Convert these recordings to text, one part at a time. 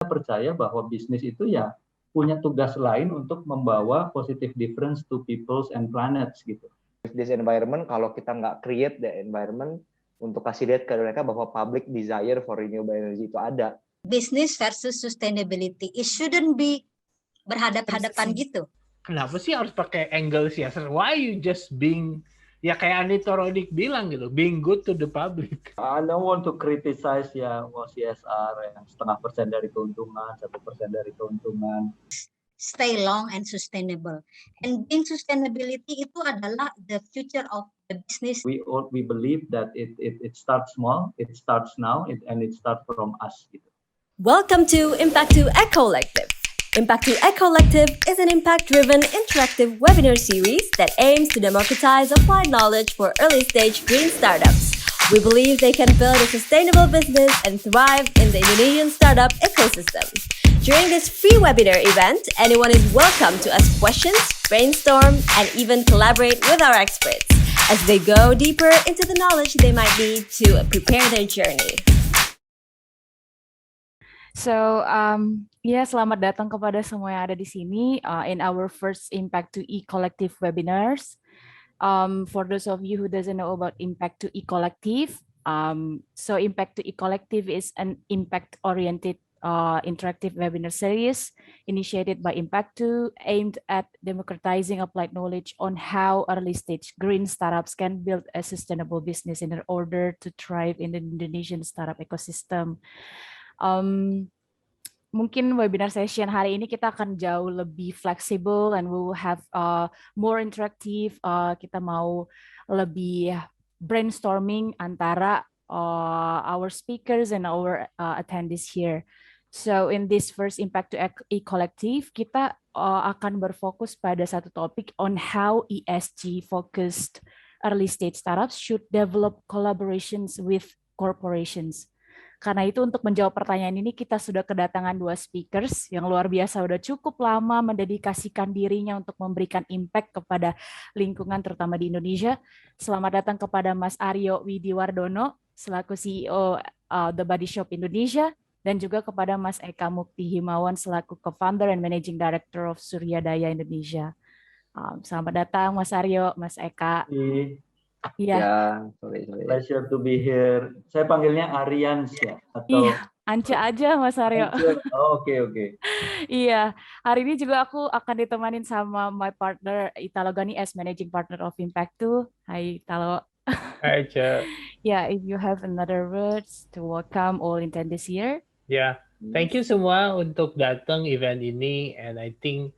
percaya bahwa bisnis itu ya punya tugas lain untuk membawa positive difference to peoples and planets gitu. This environment, kalau kita nggak create the environment untuk kasih lihat ke mereka bahwa public desire for renewable energy itu ada. Business versus sustainability, it shouldn't be berhadapan-hadapan gitu. Kenapa sih harus pakai angle CSR? Why you just being, ya kayak Anita Roddick bilang gitu, being good to the public. I don't want to criticize ya CSR yang 0,5% dari keuntungan, 1% dari keuntungan. Stay long and sustainable. And being sustainability itu adalah the future of the business. We believe that it starts small, it starts now, and it starts from us gitu. Welcome to Impact 2 Ecollective. Impact 2 Ecollective is an impact-driven interactive webinar series that aims to democratize applied knowledge for early-stage green startups. We believe they can build a sustainable business and thrive in the Indonesian startup ecosystem. During this free webinar event, anyone is welcome to ask questions, brainstorm, and even collaborate with our experts as they go deeper into the knowledge they might need to prepare their journey. So, selamat datang kepada semua yang ada di sini in our first Impact 2 E-Collective webinars. For those of you who doesn't know about Impact 2 E-Collective, so Impact 2 E-Collective is an impact-oriented interactive webinar series initiated by Impact 2, aimed at democratizing applied knowledge on how early-stage green startups can build a sustainable business in order to thrive in the Indonesian startup ecosystem. Mungkin webinar session hari ini kita akan jauh lebih fleksibel and we will have more interactive. Kita mau lebih brainstorming antara our speakers and our attendees here. So in this first Impact to E-Collective, kita akan berfokus pada satu topik on how ESG focused early stage startups should develop collaborations with corporations. Karena itu untuk menjawab pertanyaan ini kita sudah kedatangan dua speakers yang luar biasa, udah cukup lama mendedikasikan dirinya untuk memberikan impact kepada lingkungan terutama di Indonesia. Selamat datang kepada Mas Aryo Widiwardono selaku CEO The Body Shop Indonesia dan juga kepada Mas Eka Mukti Himawan selaku Co-founder and Managing Director of Surya Daya Indonesia. Selamat datang Mas Aryo, Mas Eka. Iya. Sorry. Pleasure to be here. Saya panggilnya Aryans ya atau Ance aja Mas Aryo. Oke. Iya, hari ini juga aku akan ditemanin sama my partner Italo Gani as Managing Partner of Impact 2. Hai Italo. Hai Cak. Yeah, if you have another words to welcome all attendees here. Ya, thank you semua untuk datang event ini, and I think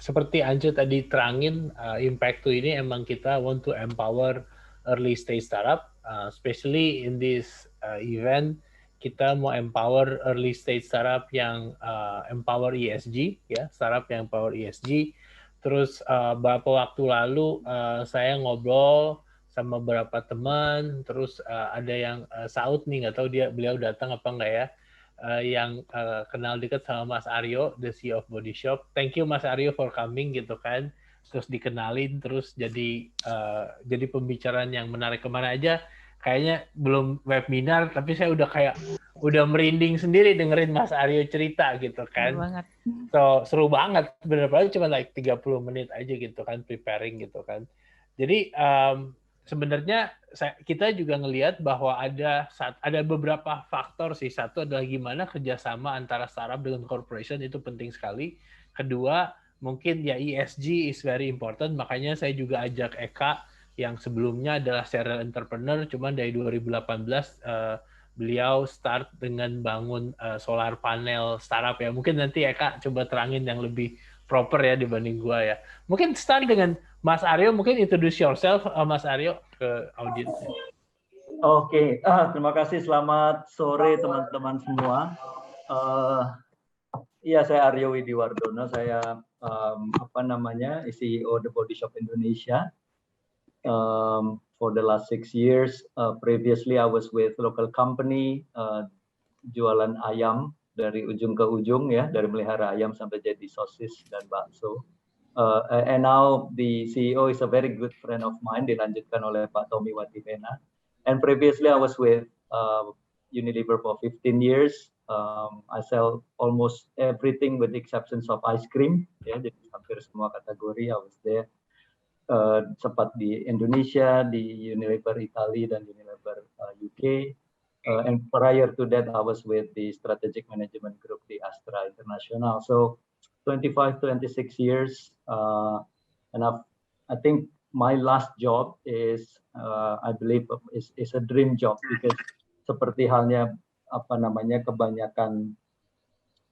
seperti Ance tadi terangin, Impact 2 ini emang kita want to empower early stage startup, especially in this event kita mau empower early stage startup yang empower ESG, ya, startup yang empower ESG. Terus beberapa waktu lalu saya ngobrol sama beberapa teman, terus ada yang Saud nih, nggak tahu beliau datang apa enggak ya, yang kenal dekat sama Mas Aryo, the CEO of Body Shop. Thank you Mas Aryo for coming gitu kan. Terus dikenalin, terus jadi pembicaraan yang menarik. Kemana aja kayaknya belum webinar, tapi saya udah merinding sendiri dengerin Mas Aryo cerita gitu kan. Seru banget. So seru banget, bener-bener cuma 30 menit aja gitu kan, preparing gitu kan. Jadi sebenarnya kita juga ngelihat bahwa ada beberapa faktor sih. Satu adalah gimana kerjasama antara startup dengan corporation itu penting sekali. Kedua, mungkin ya ESG is very important. Makanya saya juga ajak Eka yang sebelumnya adalah serial entrepreneur. Cuman dari 2018 beliau start dengan bangun solar panel startup ya. Mungkin nanti Eka coba terangin yang lebih proper ya dibanding gua ya. Mungkin start dengan Mas Aryo, mungkin introduce yourself Mas Aryo ke audiens. Oke. Terima kasih. Selamat sore teman-teman semua. Iya, saya Aryo Widiwardono. Saya CEO The Body Shop Indonesia. For the last 6 years, previously I was with local company, jualan ayam dari ujung ke ujung ya, dari melihara ayam sampai jadi sosis dan bakso. And now the CEO is a very good friend of mine, dilanjutkan oleh Pak Tommy Watimena. And previously I was with Unilever for 15 years, I sell almost everything with the exceptions of ice cream. Ya, jadi hampir semua kategori I was there. Sempat di Indonesia, di Unilever Italy dan Unilever UK. And prior to that, I was with the strategic management group di Astra International. So 25, 26 years, and I think my last job is, I believe, is a dream job because seperti halnya kebanyakan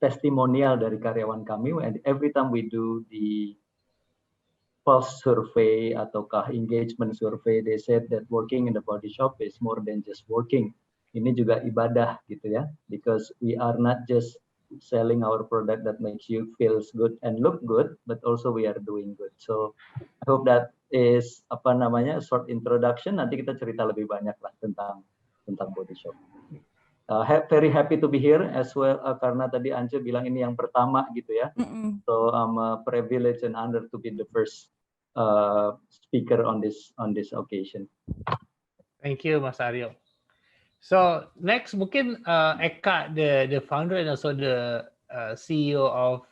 testimonial dari karyawan kami, and every time we do the pulse survey ataukah engagement survey, they said that working in the body shop is more than just working. Ini juga ibadah gitu ya, because we are not just selling our product that makes you feels good and look good, but also we are doing good. So I hope that is short introduction. Nanti kita cerita lebih banyak lah tentang body shop. Very happy to be here as well, karena tadi Ance bilang ini yang pertama gitu ya. So I'm a privilege and honor to be the first speaker on this occasion. Thank you, Mas Aryo. So next mungkin Eka, the founder and also the CEO of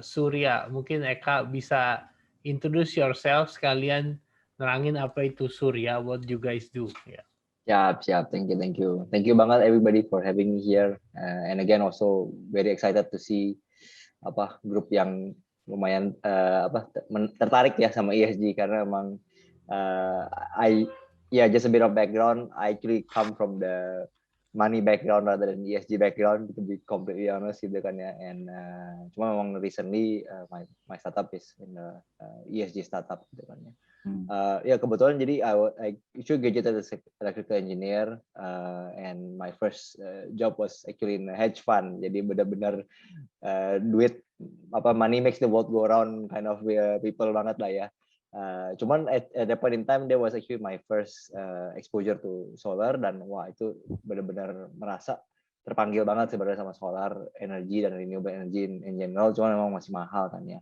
Surya. Mungkin Eka bisa introduce yourself, sekalian nerangin apa itu Surya, what you guys do. Yeah. Siap. Thank you. Thank you banget everybody for having me here. And again also very excited to see grup yang lumayan tertarik ya sama ESG, karena emang just a bit of background. I actually come from the money background rather than ESG background, to be completely honest gitu kan ya. And cuma memang recently my startup is in the ESG startup gitu kan ya. Kebetulan jadi I actually graduated as electrical engineer, and my first job was actually in a hedge fund. Jadi benar-benar duit money makes the world go around kind of people banget lah ya. Cuman at that point in time, there was actually my first exposure to solar, dan wah itu benar-benar merasa terpanggil banget sebenarnya sama solar energy dan renewable energy in general. Cuman memang masih mahal kan ya.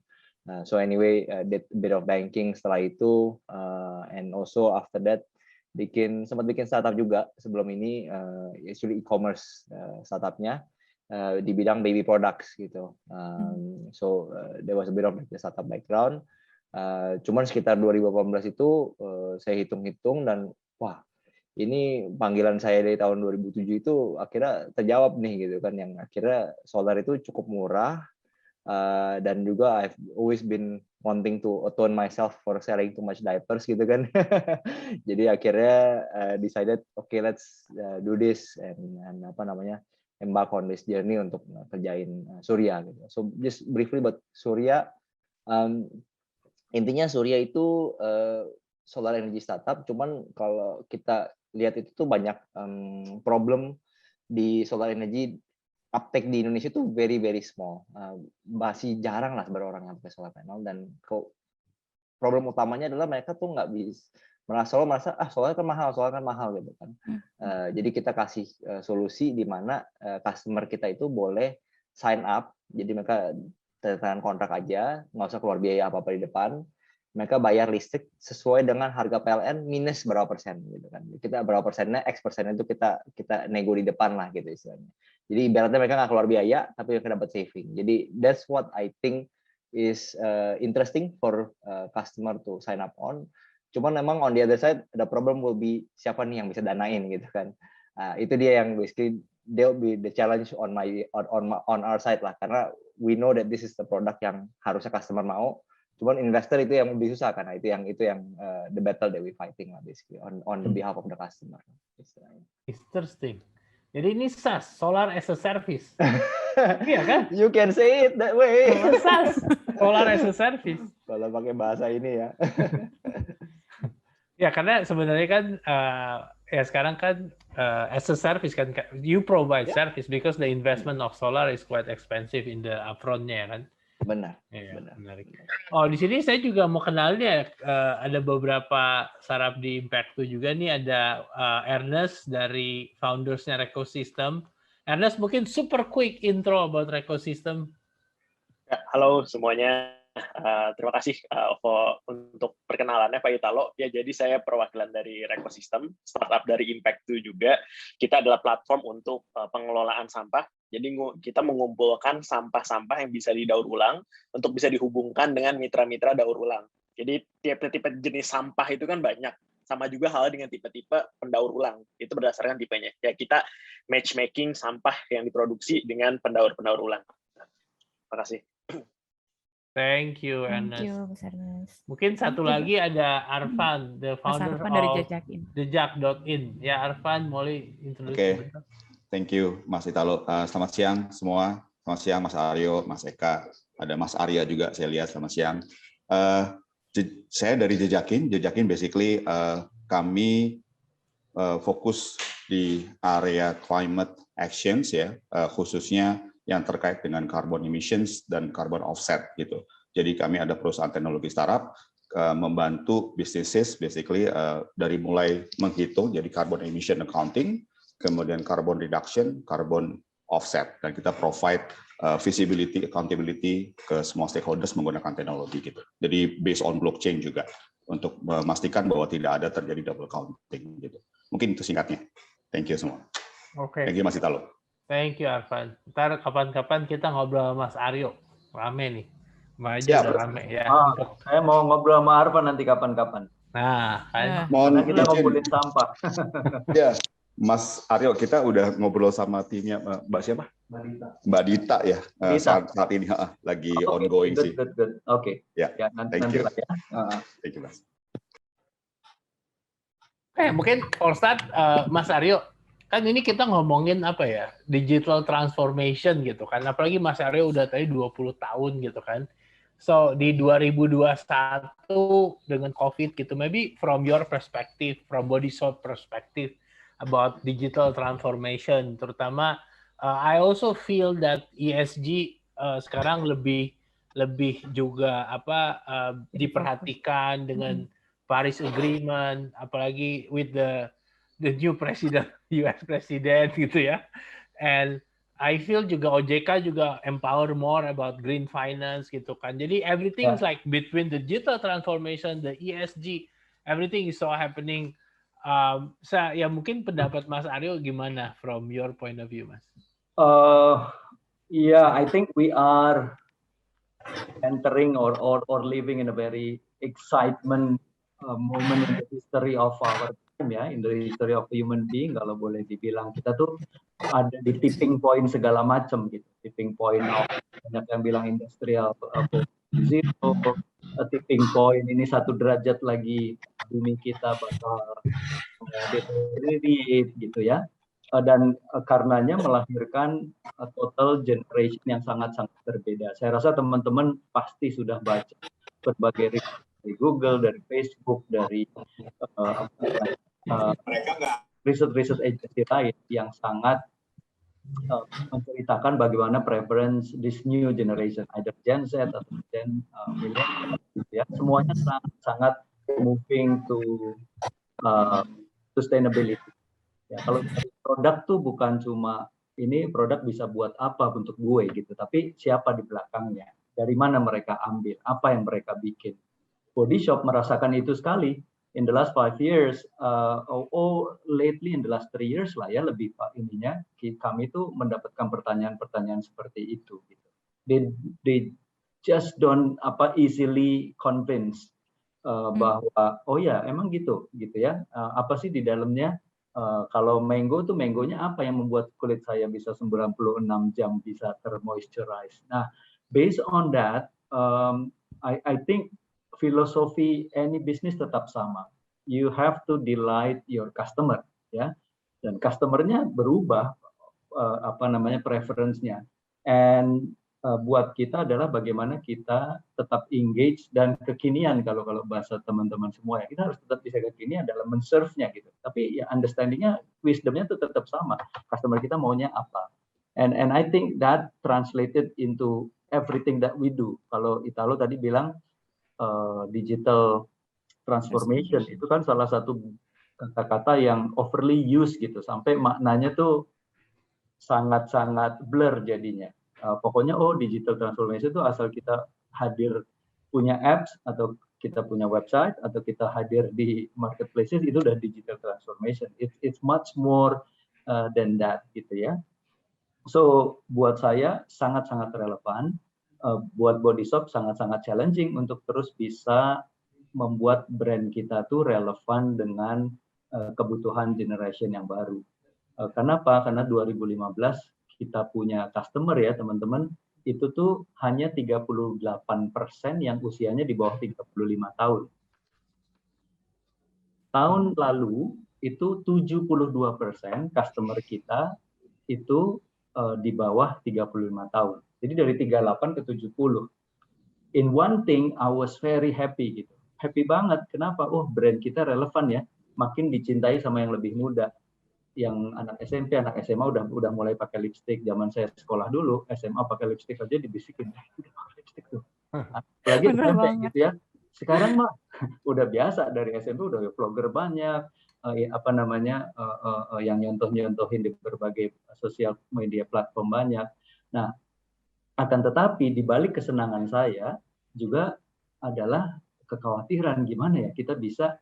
So anyway, did a bit of banking setelah itu, and also after that sempat bikin startup juga sebelum ini, actually e-commerce startupnya di bidang baby products gitu. So there was a bit of the startup background. Cuman sekitar 2018 itu saya hitung-hitung dan wah ini panggilan saya dari tahun 2007 itu akhirnya terjawab nih gitu kan, yang akhirnya solar itu cukup murah, dan juga I've always been wanting to atone myself for selling too much diapers gitu kan. Jadi akhirnya decided okay, let's do this and embark on this journey untuk kerjain Surya gitu. So just briefly about Surya. Intinya Surya itu solar energy startup, cuman kalau kita lihat itu tuh banyak problem di solar energy. Uptake di Indonesia tuh very very small, masih jarang lah sebenarnya orang yang pakai solar panel, dan problem utamanya adalah mereka tuh nggak bisa merasa solar kan mahal gitu kan. Jadi kita kasih solusi di mana customer kita itu boleh sign up, jadi mereka tanda kontrak aja, nggak usah keluar biaya apa-apa di depan. Mereka bayar listrik sesuai dengan harga PLN minus berapa persen gitu kan. Kita berapa persennya, X persennya itu kita nego di depan lah gitu istilahnya. Jadi ibaratnya mereka nggak keluar biaya tapi mereka dapat saving. Jadi that's what I think is interesting for customer to sign up on. Cuman memang on the other side the problem will be siapa nih yang bisa danain gitu kan. Itu dia yang basically they'll be the challenge on our side lah, karena we know that this is the product yang harusnya customer mau. Cuman investor itu yang lebih susah, karena itu yang the battle that we fighting lah basically on the behalf of the customer. Interesting. Jadi ini SaaS, Solar as a Service. Iya kan? You can say it that way. SaaS, Solar as a Service. Kalau pakai bahasa ini ya. Ya karena sebenarnya kan ya sekarang kan as a service kan you provide service because the investment of solar is quite expensive in the upfront-nya kan. Benar. Ya, benar. Menarik. Oh di sini saya juga mau kenalin ya, ada beberapa startup di Impact2 juga nih, ada Ernest dari foundersnya Recosystem. Ernest mungkin super quick intro about Recosystem. Ya, halo semuanya. Terima kasih untuk perkenalannya Pak Italo. Ya, jadi saya perwakilan dari Recosystem, startup dari Impact2 juga. Kita adalah platform untuk pengelolaan sampah Jadi kita mengumpulkan sampah-sampah yang bisa didaur ulang untuk bisa dihubungkan dengan mitra-mitra daur ulang. Jadi tipe-tipe jenis sampah itu kan banyak. Sama juga hal dengan tipe-tipe pendaur ulang. Itu berdasarkan tipenya. Ya kita matchmaking sampah yang diproduksi dengan pendaur-pendaur ulang. Terima kasih. Thank you, Thank Ernest. you, Mas Ernest. Mungkin satu lagi ada Arfan, the Mas founder Arfan dari of Jejakin. Jejak.in. Ya, Arfan, boleh introduce. Oke. Thank you, Mas Italo. Selamat siang semua. Selamat siang, Mas Aryo, Mas Eka. Ada Mas Arya juga, saya lihat. Selamat siang. Saya dari Jejakin. Jejakin basically kami fokus di area climate actions ya, khususnya yang terkait dengan carbon emissions dan carbon offset gitu. Jadi kami ada perusahaan teknologi startup membantu businesses basically dari mulai menghitung jadi carbon emission accounting, kemudian carbon reduction, carbon offset, dan kita provide visibility, accountability ke semua stakeholders menggunakan teknologi gitu. Jadi based on blockchain juga untuk memastikan bahwa tidak ada terjadi double counting gitu. Mungkin itu singkatnya. Thank you semua. Oke. Thank you Mas Italo. Thank you, Arfan. Ntar kapan-kapan kita ngobrol sama Mas Aryo. Rame nih. Mbak aja Siap. udah rame ya. Saya mau ngobrol sama Arfan nanti kapan-kapan. Nah, kan. Karena kita izin. ngumpulin sampah. Ya, Mas Aryo, kita udah ngobrol sama timnya Mbak siapa? Mbak Dita ya. Dita. Saat ini lagi Okay, ongoing good, sih. Good. Oke. Ya, Nanti thank you. lah ya. Thank you, Mas. Mungkin for start, Mas Aryo, kan ini kita ngomongin apa ya, digital transformation gitu kan. Apalagi Mas Aryo udah tadi 20 tahun gitu kan. So, di 2021 dengan COVID gitu, maybe from your perspective, from Bodyshop perspective about digital transformation, terutama I also feel that ESG sekarang lebih juga diperhatikan dengan Paris Agreement, apalagi with the new president, US president gitu ya. And I feel juga OJK juga empower more about green finance gitu kan. Jadi everything is like between the digital transformation, the ESG, everything is so happening. Ya mungkin pendapat Mas Aryo gimana from your point of view, Mas? Yeah, I think we are entering or living in a very excitement moment in the history of our time ya, in the history of human being, kalau boleh dibilang kita tuh ada di tipping point segala macam gitu. Tipping point banyak yang bilang industrial 4.0, tipping point ini 1 derajat lagi bumi kita bakal deteriorate gitu ya. Dan karenanya melahirkan total generation yang sangat-sangat berbeda. Saya rasa teman-teman pasti sudah baca berbagai riset dari Google, dari Facebook, dari riset agency lain yang sangat menceritakan bagaimana preference this new generation, either Gen Z atau Gen Millennial, ya, semuanya sangat moving to sustainability. Ya, kalau produk tuh bukan cuma ini produk bisa buat apa untuk gue gitu, tapi siapa di belakangnya, dari mana mereka ambil, apa yang mereka bikin. Bodyshop merasakan itu sekali in the last 5 years, lately in the last 3 years lah ya, lebih ininya kami tuh mendapatkan pertanyaan-pertanyaan seperti itu. Gitu. They just don't easily convince bahwa oh ya emang gitu ya, apa sih di dalamnya. Kalau mango tuh mangonya apa yang membuat kulit saya bisa 96 jam bisa termoisturize. Nah, based on that, I think filosofi any business tetap sama. You have to delight your customer, ya. Dan customernya berubah, preference-nya. And buat kita adalah bagaimana kita tetap engage dan kekinian kalau bahasa teman-teman semua ya. Kita harus tetap bisa kekinian dalam men-serve-nya gitu. Tapi ya understanding-nya, wisdom-nya itu tetap sama. Customer kita maunya apa. And I think that translated into everything that we do. Kalau Italo tadi bilang digital transformation itu kan salah satu kata-kata yang overly used gitu sampai maknanya tuh sangat-sangat blur jadinya. Pokoknya digital transformation itu asal kita hadir punya apps atau kita punya website atau kita hadir di marketplaces itu udah digital transformation. It's much more than that gitu ya. So buat saya sangat-sangat relevan, buat Body Shop sangat-sangat challenging untuk terus bisa membuat brand kita tuh relevan dengan kebutuhan generation yang baru. Kenapa? Karena 2015 kita punya customer ya teman-teman, itu tuh hanya 38% yang usianya di bawah 35 tahun. Tahun lalu itu 72% customer kita itu di bawah 35 tahun. Jadi dari 38 ke 70. In one thing I was very happy gitu. Happy banget. Kenapa? Oh, brand kita relevan ya. Makin dicintai sama yang lebih muda. Yang anak SMP, anak SMA udah mulai pakai lipstick. Zaman saya sekolah dulu, SMA pakai lipstick aja dibisikin, udah pakai lipstick tuh. Apalagi SMP gitu ya. Sekarang mah udah biasa, dari SMP udah vlogger banyak, yang nyontohin di berbagai sosial media platform banyak. Nah, akan tetapi di balik kesenangan saya juga adalah kekhawatiran gimana ya kita bisa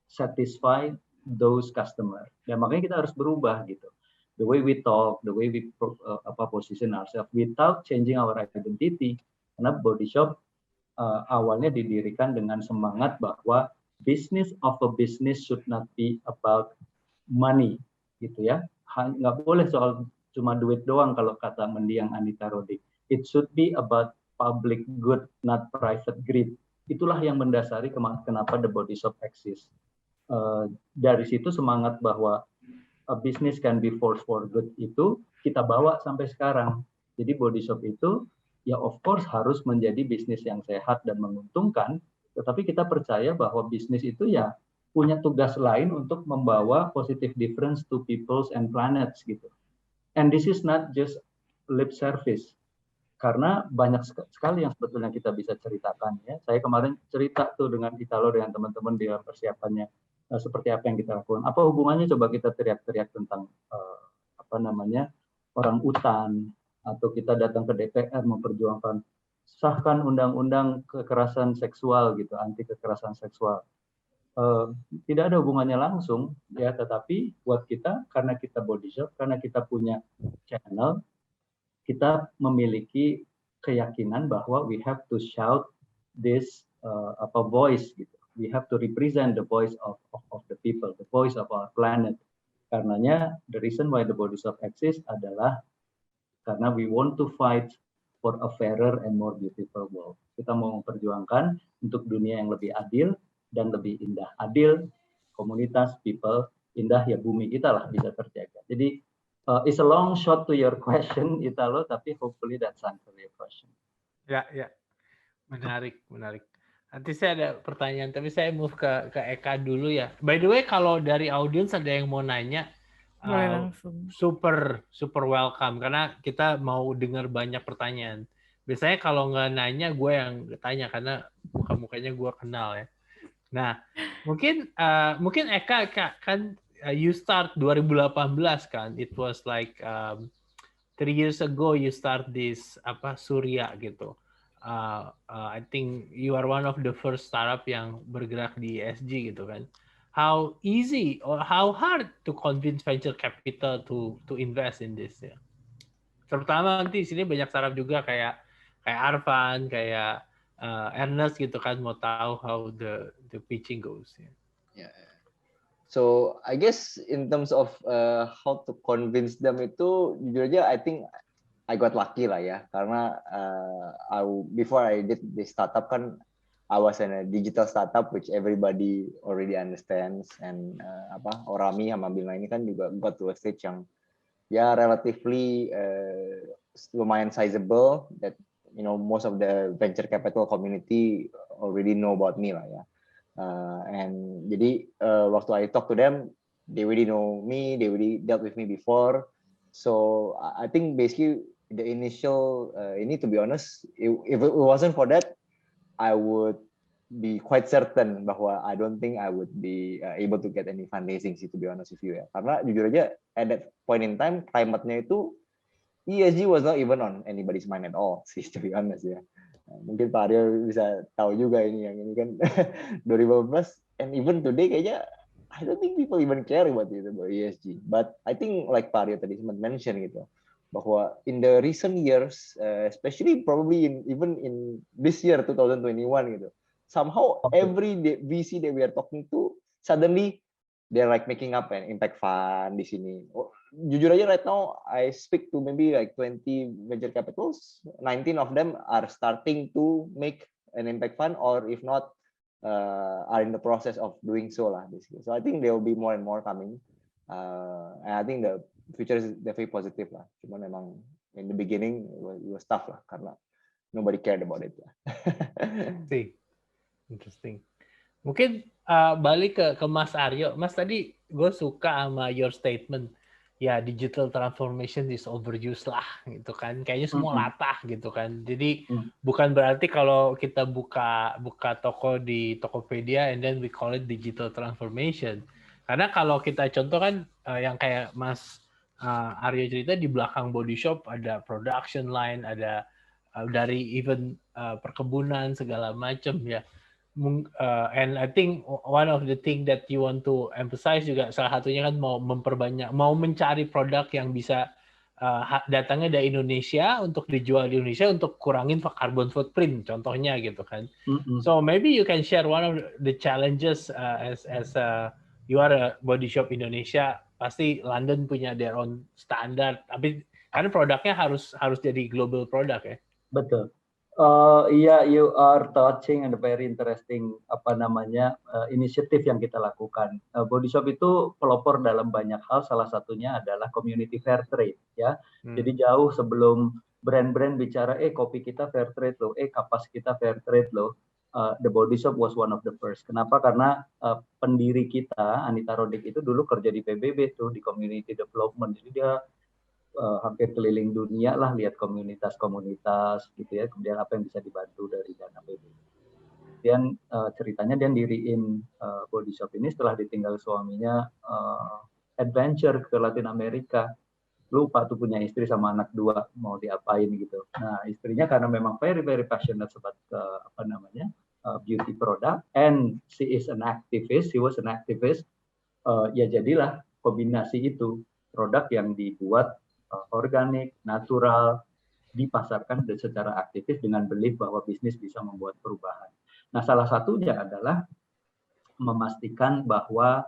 satisfy those customer. Dan makanya kita harus berubah gitu. The way we talk, the way we position ourselves without changing our identity. Karena Body Shop awalnya didirikan dengan semangat bahwa business of a business should not be about money, gitu ya. Nggak boleh soal cuma duit doang kalau kata mendiang Anita Roddick. It should be about public good, not private greed. Itulah yang mendasari kenapa The Body Shop exist. Dari situ semangat bahwa a business can be force for good itu kita bawa sampai sekarang. Jadi Body Shop itu ya of course harus menjadi bisnis yang sehat dan menguntungkan, tetapi kita percaya bahwa bisnis itu ya punya tugas lain untuk membawa positive difference to peoples and planets gitu. And this is not just lip service. Karena banyak sekali yang sebetulnya kita bisa ceritakan ya. Saya kemarin cerita tuh dengan Italo dengan teman-teman di persiapannya seperti apa yang kita lakukan. Apa hubungannya coba kita teriak-teriak tentang orang utan, atau kita datang ke DPR memperjuangkan sahkan undang-undang kekerasan seksual gitu, anti kekerasan seksual. Tidak ada hubungannya langsung ya, tetapi buat kita karena kita Body Shop, karena kita punya channel, kita memiliki keyakinan bahwa we have to shout this voice gitu. We have to represent the voice of the people, the voice of our planet. Karenanya the reason why the Body Shop exists adalah karena we want to fight for a fairer and more beautiful world. Kita mau memperjuangkan untuk dunia yang lebih adil dan lebih indah. Adil, komunitas, people, indah ya bumi kita lah bisa terjaga. Jadi it's a long shot to your question, Italo, tapi hopefully that's answer your question. Ya, menarik. Nanti saya ada pertanyaan, tapi saya move ke Eka dulu ya. By the way, kalau dari audiens ada yang mau nanya, super welcome karena kita mau dengar banyak pertanyaan. Biasanya kalau nggak nanya gue yang tanya karena muka-mukanya gue kenal ya. Nah, mungkin Eka kan you start 2018 kan. It was like 3 years ago you start this Surya gitu. I think you are one of the first startup yang bergerak di ESG gitu kan. How easy or how hard to convince venture capital to invest in this ya? Terutama nanti di sini banyak startup juga kayak Arfan, kayak Ernest gitu kan, mau tahu how the pitching goes. Yeah. So I guess in terms of how to convince them itu jujur aja I think I got lucky lah ya, karena before I did this startup kan I was in a digital startup which everybody already understands, and Orami sama Bima ini kan juga got to a stage yang ya relatively lumayan sizable that most of the venture capital community already know about me lah ya. And jadi waktu I talk to them, they already know me, they already dealt with me before, so I think basically the initial ini to be honest, if it wasn't for that, I would be quite certain bahwa I don't think I would be able to get any fundraising sih, to be honest with you ya. Karena jujur aja at that point in time climate-nya itu ESG was not even on anybody's mind at all sih, to be honest ya. Mungkin Pak Aryo bisa tahu juga ini kan 2015, and even today kayaknya I don't think people even care about it, about ESG. But I think like Pak Aryo tadi sempat mention gitu, bahwa in the recent years, especially probably even in this year 2021 gitu, somehow every VC that we are talking to suddenly they're like making up an impact fund di sini. Jujur aja right now I speak to maybe like 20 venture capitals, 19 of them are starting to make an impact fund, or if not are in the process of doing so lah basically. So I think there will be more and more coming. And I think the future is definitely positive lah. Cuman memang in the beginning it was tough lah karena nobody cared about it lah. Interesting. Mungkin balik ke Mas Aryo. Mas, tadi gue suka sama your statement. Ya, digital transformation is overused lah, gitu kan. Kayaknya semua latah, gitu kan. Jadi bukan berarti kalau kita buka toko di Tokopedia and then we call it digital transformation. Karena kalau kita contoh kan yang kayak Mas Aryo cerita, di belakang body shop ada production line, ada dari even perkebunan segala macam ya. And I think one of the thing that you want to emphasize juga salah satunya kan mau memperbanyak, mau mencari produk yang bisa datangnya dari Indonesia untuk dijual di Indonesia untuk kurangin carbon footprint contohnya gitu kan. So maybe you can share one of the challenges as you are a body shop Indonesia, pasti London punya their own standard, tapi karena produknya harus jadi global product ya. Betul. Yeah, you are touching on a very interesting inisiatif yang kita lakukan. Body Shop itu pelopor dalam banyak hal, salah satunya adalah community fair trade ya. Jadi jauh sebelum brand-brand bicara kopi kita fair trade loh, kapas kita fair trade loh. The Body Shop was one of the first. Kenapa? Karena pendiri kita Anita Rodik itu dulu kerja di PBB tuh, di community development. Jadi dia hampir keliling dunia lah, lihat komunitas-komunitas gitu ya, kemudian apa yang bisa dibantu dari dana PBB. Kemudian ceritanya dia diriin Body Shop ini setelah ditinggal suaminya adventure ke Latin Amerika. Lupa tuh punya istri sama anak 2 mau diapain gitu. Nah, istrinya karena memang very passionate about beauty product, and she is an activist, he was an activist, ya jadilah kombinasi itu, produk yang dibuat organik, natural, dipasarkan secara aktivis dengan belief bahwa bisnis bisa membuat perubahan. Nah, salah satunya adalah memastikan bahwa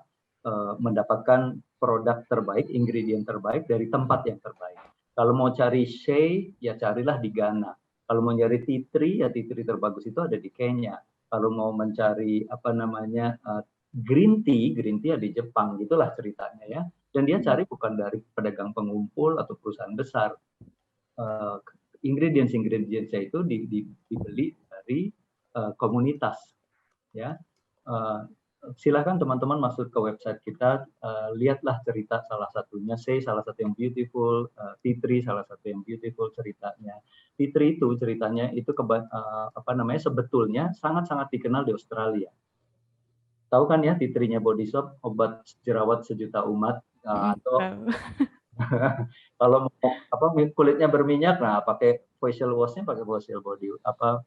mendapatkan produk terbaik, ingredient terbaik dari tempat yang terbaik. Kalau mau cari shea, ya carilah di Ghana. Kalau mau cari tea tree, ya tea tree terbagus itu ada di Kenya. Kalau mau mencari green tea ya di Jepang, gitulah ceritanya ya. Dan dia cari bukan dari pedagang pengumpul atau perusahaan besar. Ingredients-ingredientsnya itu dibeli dari komunitas. Ya, silakan teman-teman masuk ke website kita, lihatlah cerita salah satunya, salah satu yang beautiful, T3 salah satu yang beautiful ceritanya. T3 itu ceritanya itu sebetulnya sangat-sangat dikenal di Australia. Tahu kan ya T3-nya Body Shop, obat jerawat sejuta umat. Atau kalau kulitnya berminyak, nah pakai facial wash-nya pakai facial body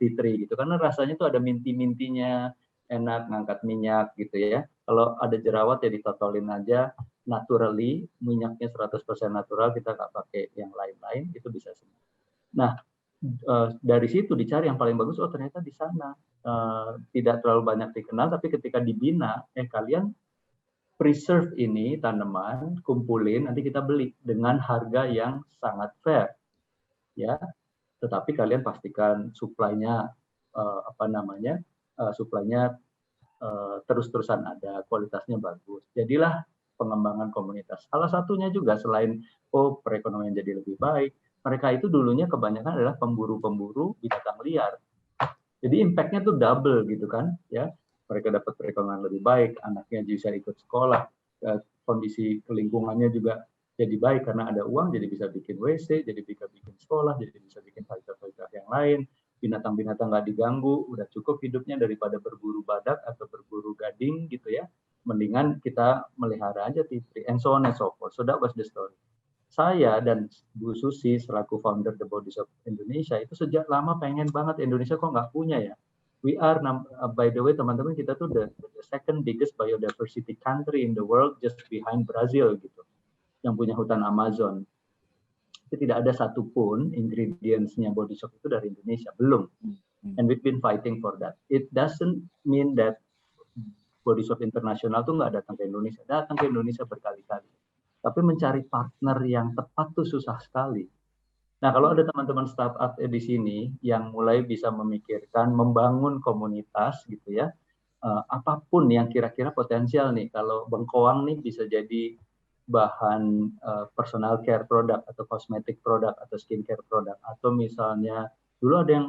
T3 gitu, karena rasanya tuh ada minti-mintinya, enak, ngangkat minyak gitu ya. Kalau ada jerawat ya ditotolin aja naturally, minyaknya 100% natural, kita nggak pakai yang lain-lain, itu bisa sembuh. Nah, dari situ dicari yang paling bagus, ternyata di sana tidak terlalu banyak dikenal, tapi ketika dibina, kalian preserve ini tanaman, kumpulin, nanti kita beli dengan harga yang sangat fair, ya. Tetapi kalian pastikan supply-nya supply-nya terus-terusan ada, kualitasnya bagus. Jadilah pengembangan komunitas. Salah satunya juga selain perekonomian jadi lebih baik, mereka itu dulunya kebanyakan adalah pemburu-pemburu binatang liar. Jadi impact-nya tuh double gitu kan, ya. Mereka dapat perekonomian lebih baik, anaknya bisa ikut sekolah, kondisi lingkungannya juga jadi baik karena ada uang, jadi bisa bikin WC, jadi bisa bikin sekolah, jadi bisa bikin fasilitas yang lain. Binatang-binatang nggak diganggu, udah cukup hidupnya daripada berburu badak atau berburu gading gitu ya. Mendingan kita melihara aja T3, and so on and so forth. So that was the story. Saya dan Bu Susi selaku founder The Body Shop Indonesia itu sejak lama pengen banget Indonesia kok nggak punya ya. We are, by the way teman-teman, kita tuh the second biggest biodiversity country in the world, just behind Brazil gitu, yang punya hutan Amazon. tidak ada satupun ingredients-nya Body Shop itu dari Indonesia, belum. And we've been fighting for that. It doesn't mean that Body Shop internasional tuh nggak datang ke Indonesia, datang ke Indonesia berkali-kali. Tapi mencari partner yang tepat tuh susah sekali. Nah, kalau ada teman-teman startup di sini yang mulai bisa memikirkan, membangun komunitas gitu ya, apapun yang kira-kira potensial nih, kalau bengkoang nih bisa jadi bahan personal care product atau cosmetic product atau skincare product, atau misalnya dulu ada yang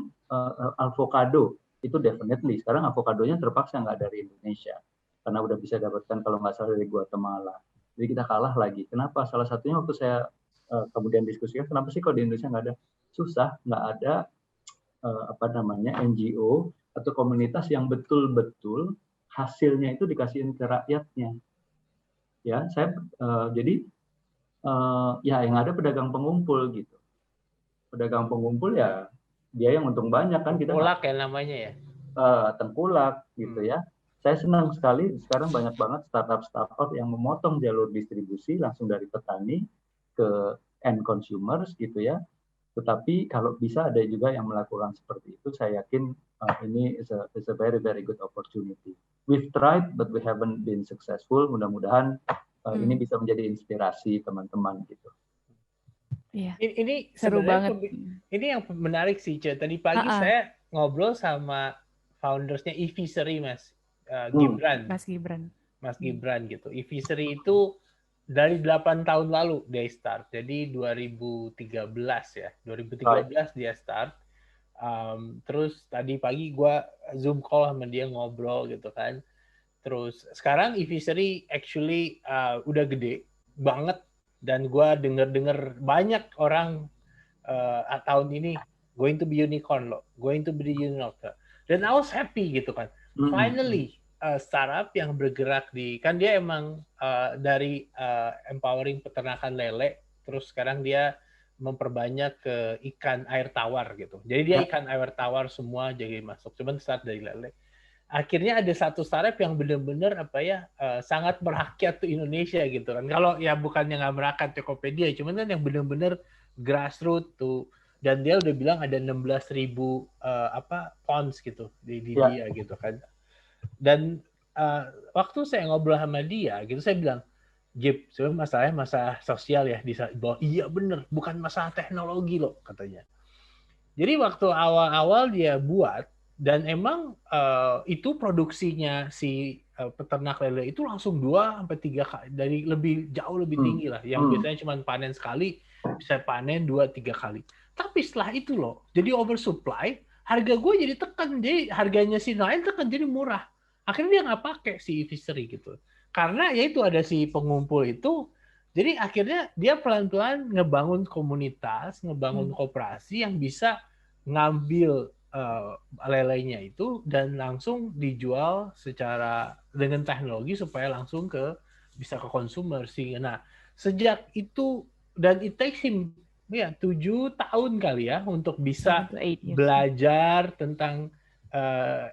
avocado, itu definitely sekarang avokadonya terpaksa nggak dari Indonesia karena udah bisa dapatkan kalau nggak salah dari Guatemala. Jadi kita kalah lagi. Kenapa? Salah satunya waktu saya kemudian diskusikan, kenapa sih kalau di Indonesia nggak ada? Susah, nggak ada NGO atau komunitas yang betul-betul hasilnya itu dikasihin ke rakyatnya. Ya, saya jadi ya yang ada pedagang pengumpul gitu. Pedagang pengumpul ya dia yang untung banyak kan, kita Tengkulak ya namanya ya. Tengkulak gitu ya. Saya senang sekali sekarang banyak banget startup yang memotong jalur distribusi langsung dari petani ke end consumers gitu ya. Tetapi kalau bisa ada juga yang melakukan seperti itu, saya yakin ini is a very very good opportunity. We've tried but we haven't been successful. Mudah-mudahan ini bisa menjadi inspirasi teman-teman gitu. Iya. Ini Seru banget. Ini yang menarik sih, Ce. Tadi pagi saya ngobrol sama foundersnya Evisery, Mas Gibran. Mas Gibran gitu. Evisery itu dari 8 tahun lalu dia start. Jadi 2013 ya. 2013 dia start. Terus tadi pagi gue Zoom call sama dia ngobrol gitu kan. Terus sekarang Evisery actually udah gede banget. Dan gue denger banyak orang tahun ini going to be unicorn loh. Going to be unicorn. Dan I was happy gitu kan. Finally, startup yang bergerak kan dia emang dari empowering peternakan lele, terus sekarang dia memperbanyak ke ikan air tawar gitu. Jadi dia ikan air tawar semua jadi masuk. Cuman start dari lele. Akhirnya ada satu startup yang benar-benar sangat merakyat tuh Indonesia gitu kan. Kalau ya bukannya nggak merakyat Tokopedia, cuman kan yang benar-benar grassroots tuh. Dan dia udah bilang ada 16.000 pounds gitu di dia gitu kan. Dan waktu saya ngobrol sama dia gitu, saya bilang, Jip, sebenarnya masalahnya masalah sosial ya. Bahwa iya bener, bukan masalah teknologi loh katanya. Jadi waktu awal-awal dia buat, dan emang itu produksinya si peternak lele itu langsung 2-3 kali, dari jauh lebih tinggi lah. Yang biasanya cuma panen sekali, bisa panen 2-3 kali. Tapi setelah itu loh, jadi oversupply, harga gue jadi tekan. Jadi harganya si nelayan tekan, jadi murah. Akhirnya dia nggak pakai si Evisery gitu. Karena ya itu ada si pengumpul itu, jadi akhirnya dia pelan-pelan ngebangun komunitas, ngebangun koperasi yang bisa ngambil lelenya itu dan langsung dijual secara dengan teknologi supaya langsung bisa ke konsumer sih. Nah, sejak itu, dan it takes him 7 tahun kali ya untuk bisa belajar tentang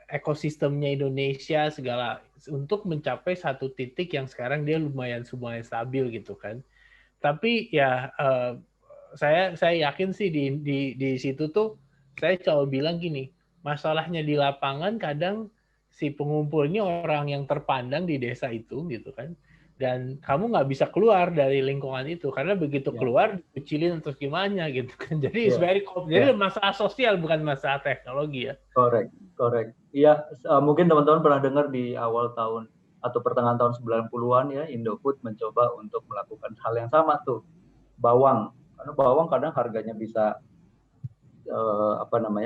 ekosistemnya Indonesia segala, untuk mencapai satu titik yang sekarang dia lumayan stabil gitu kan. Tapi ya saya yakin sih di situ tuh, saya selalu bilang gini, masalahnya di lapangan kadang si pengumpul ini orang yang terpandang di desa itu gitu kan. Dan kamu nggak bisa keluar dari lingkungan itu karena begitu keluar dikucilin terus gimana gitu kan. Jadi jadi masalah sosial bukan masalah teknologi ya. Correct. Iya, mungkin teman-teman pernah dengar di awal tahun atau pertengahan tahun 90-an ya, Indofood mencoba untuk melakukan hal yang sama tuh. Bawang. Karena bawang kadang harganya bisa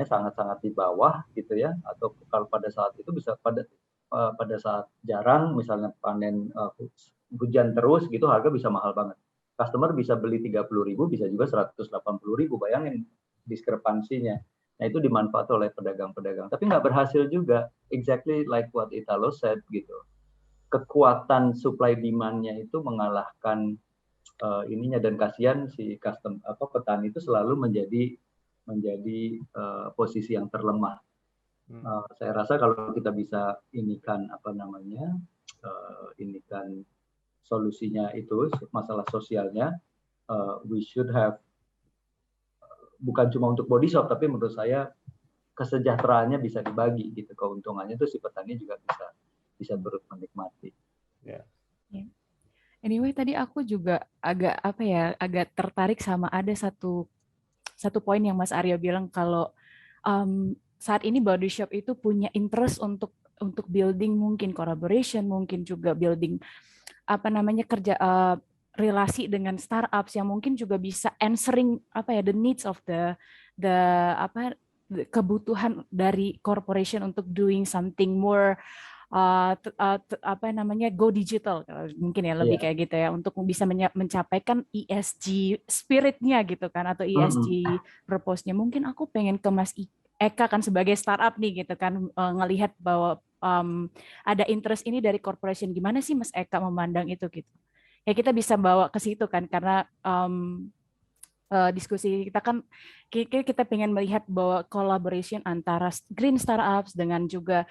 sangat-sangat di bawah gitu ya, atau kalau pada saat itu bisa pada saat jarang misalnya panen hujan terus gitu, harga bisa mahal banget. Customer bisa beli 30.000, bisa juga 180.000, bayangin diskrepansinya. Nah, itu dimanfaatkan oleh pedagang-pedagang, tapi nggak berhasil juga. Exactly like what Italo said gitu. Kekuatan supply demand-nya itu mengalahkan ininya, dan kasihan si petani itu selalu menjadi posisi yang terlemah. Saya rasa kalau kita bisa inikan solusinya itu masalah sosialnya, we should have bukan cuma untuk body shop, tapi menurut saya kesejahteraannya bisa dibagi gitu, keuntungannya itu si petani juga bisa menikmati. Yeah. Anyway, tadi aku juga agak tertarik sama ada satu poin yang Mas Aryo bilang kalau saat ini body shop itu punya interest untuk building mungkin collaboration, mungkin juga building kerja relasi dengan startups yang mungkin juga bisa answering the needs of the kebutuhan dari corporation untuk doing something more go digital mungkin ya lebih kayak gitu ya, untuk bisa mencapaikan ESG spiritnya gitu kan, atau ESG purpose-nya. Mungkin aku pengen ke Mas Eka kan sebagai startup nih gitu kan, ngelihat bahwa ada interest ini dari corporation. Gimana sih Mas Eka memandang itu gitu? Ya kita bisa bawa ke situ kan, karena diskusi kita kan kita pengen melihat bahwa collaboration antara green startups dengan juga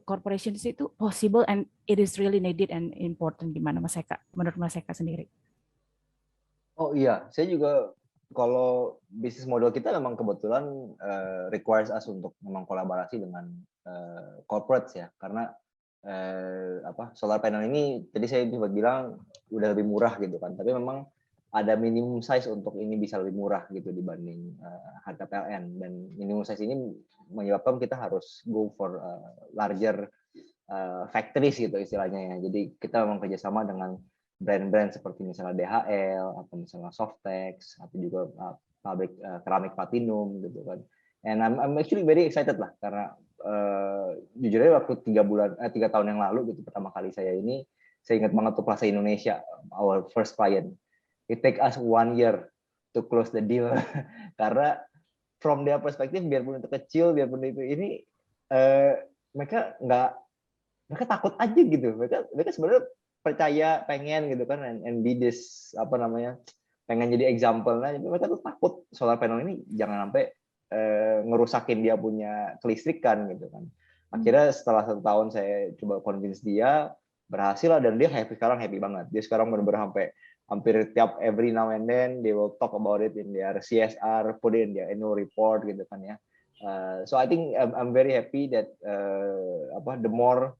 corporations itu possible and it is really needed and important. Gimana Mas Eka, menurut Mas Eka sendiri? Oh iya, saya juga kalau bisnis model kita memang kebetulan requires us untuk memang kolaborasi dengan corporates ya, karena solar panel ini tadi saya sempat bilang udah lebih murah gitu kan, tapi memang ada minimum size untuk ini bisa lebih murah gitu dibanding harga PLN, dan minimum size ini menyebabkan kita harus go for larger factories gitu istilahnya ya. Jadi kita memang kerjasama dengan brand-brand seperti misalnya DHL atau misalnya Softex atau juga pabrik keramik Platinum gitu kan. And I'm actually very excited lah, karena jujur aja waktu 3 tahun yang lalu gitu pertama kali saya ingat banget tuh Plaza Indonesia, our first client. It take us 1 year to close the deal karena from their perspective, biarpun itu kecil, biarpun itu ini mereka takut aja gitu. Mereka sebenarnya percaya, pengen gitu kan, and be this pengen jadi example. Nah, mereka tuh takut solar panel ini jangan sampai ngerusakin dia punya kelistrikan gitu kan. Akhirnya setelah 1 tahun saya coba convince dia, berhasil lah, dan dia sekarang happy banget. Dia sekarang benar-benar hampir tiap every now and then they will talk about it in their CSR, put it in their annual report gitu kan ya. So I think I'm very happy that the more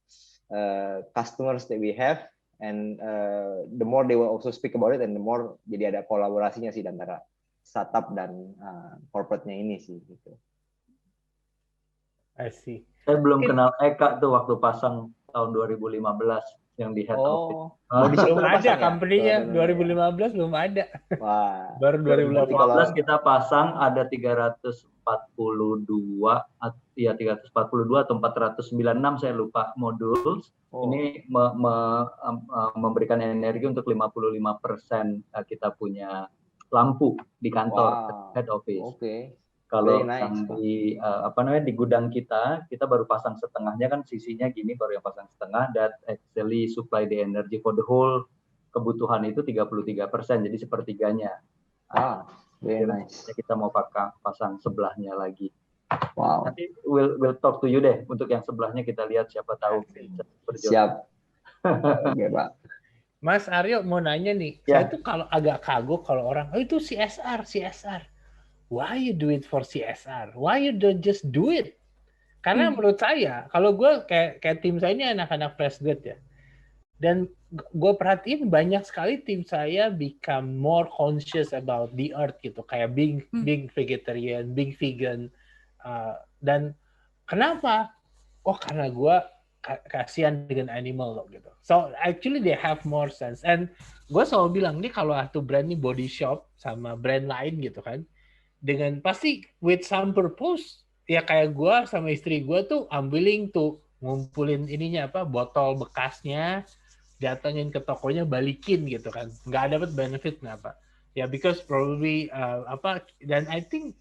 customers that we have, and the more they will also speak about it, and the more jadi ada kolaborasinya sih antara startup dan corporate-nya ini sih gitu. I see. Saya belum kenal Eka tuh waktu pasang tahun 2015 yang di head office. Belum ada company-nya, 2015 belum ada. Wah. Baru 2018 kita pasang ada 342 atau 496, saya lupa, modul. Ini memberikan energi untuk 55% kita punya lampu di kantor head office. Kalau yang di di gudang kita baru pasang setengahnya kan, sisinya gini, baru yang pasang setengah. That actually supply the energy for the whole kebutuhan itu 33%, jadi sepertiganya. Very nice. Kita mau pasang sebelahnya lagi. Wow. Nanti we'll talk to you deh, untuk yang sebelahnya kita lihat, siapa tahu. Siap. Oke, Pak. Mas Aryo mau nanya nih, saya tuh kalau agak kagok kalau orang, itu CSR. Why you do it for CSR? Why you don't just do it? Karena menurut saya, kalau gue kayak tim saya ini anak-anak fresh grad ya, dan gue perhatiin banyak sekali tim saya become more conscious about the earth gitu, kayak being vegetarian, being vegan, dan kenapa? Karena gue kasihan dengan animal loh gitu. So actually they have more sense. And gue selalu bilang nih, kalau satu brand nih body shop sama brand lain gitu kan, dengan pasti with some purpose, ya kayak gue sama istri gue tuh I'm willing to ngumpulin ininya botol bekasnya, datangin ke tokonya, balikin gitu kan, nggak dapat benefit kenapa ya, because probably dan I think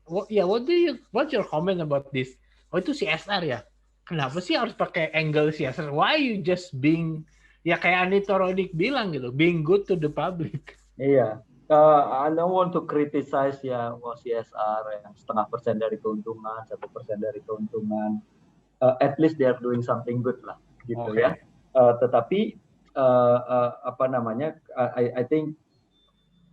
what's your comment about this? Itu CSR ya, kenapa sih harus pakai angle CSR? Why you just being, ya kayak Anita Roddick bilang gitu, being good to the public? Iya. I don't want to criticize CSR yang 0,5% dari keuntungan, 1% dari keuntungan. At least they are doing something good lah, gitu ya. Tetapi I think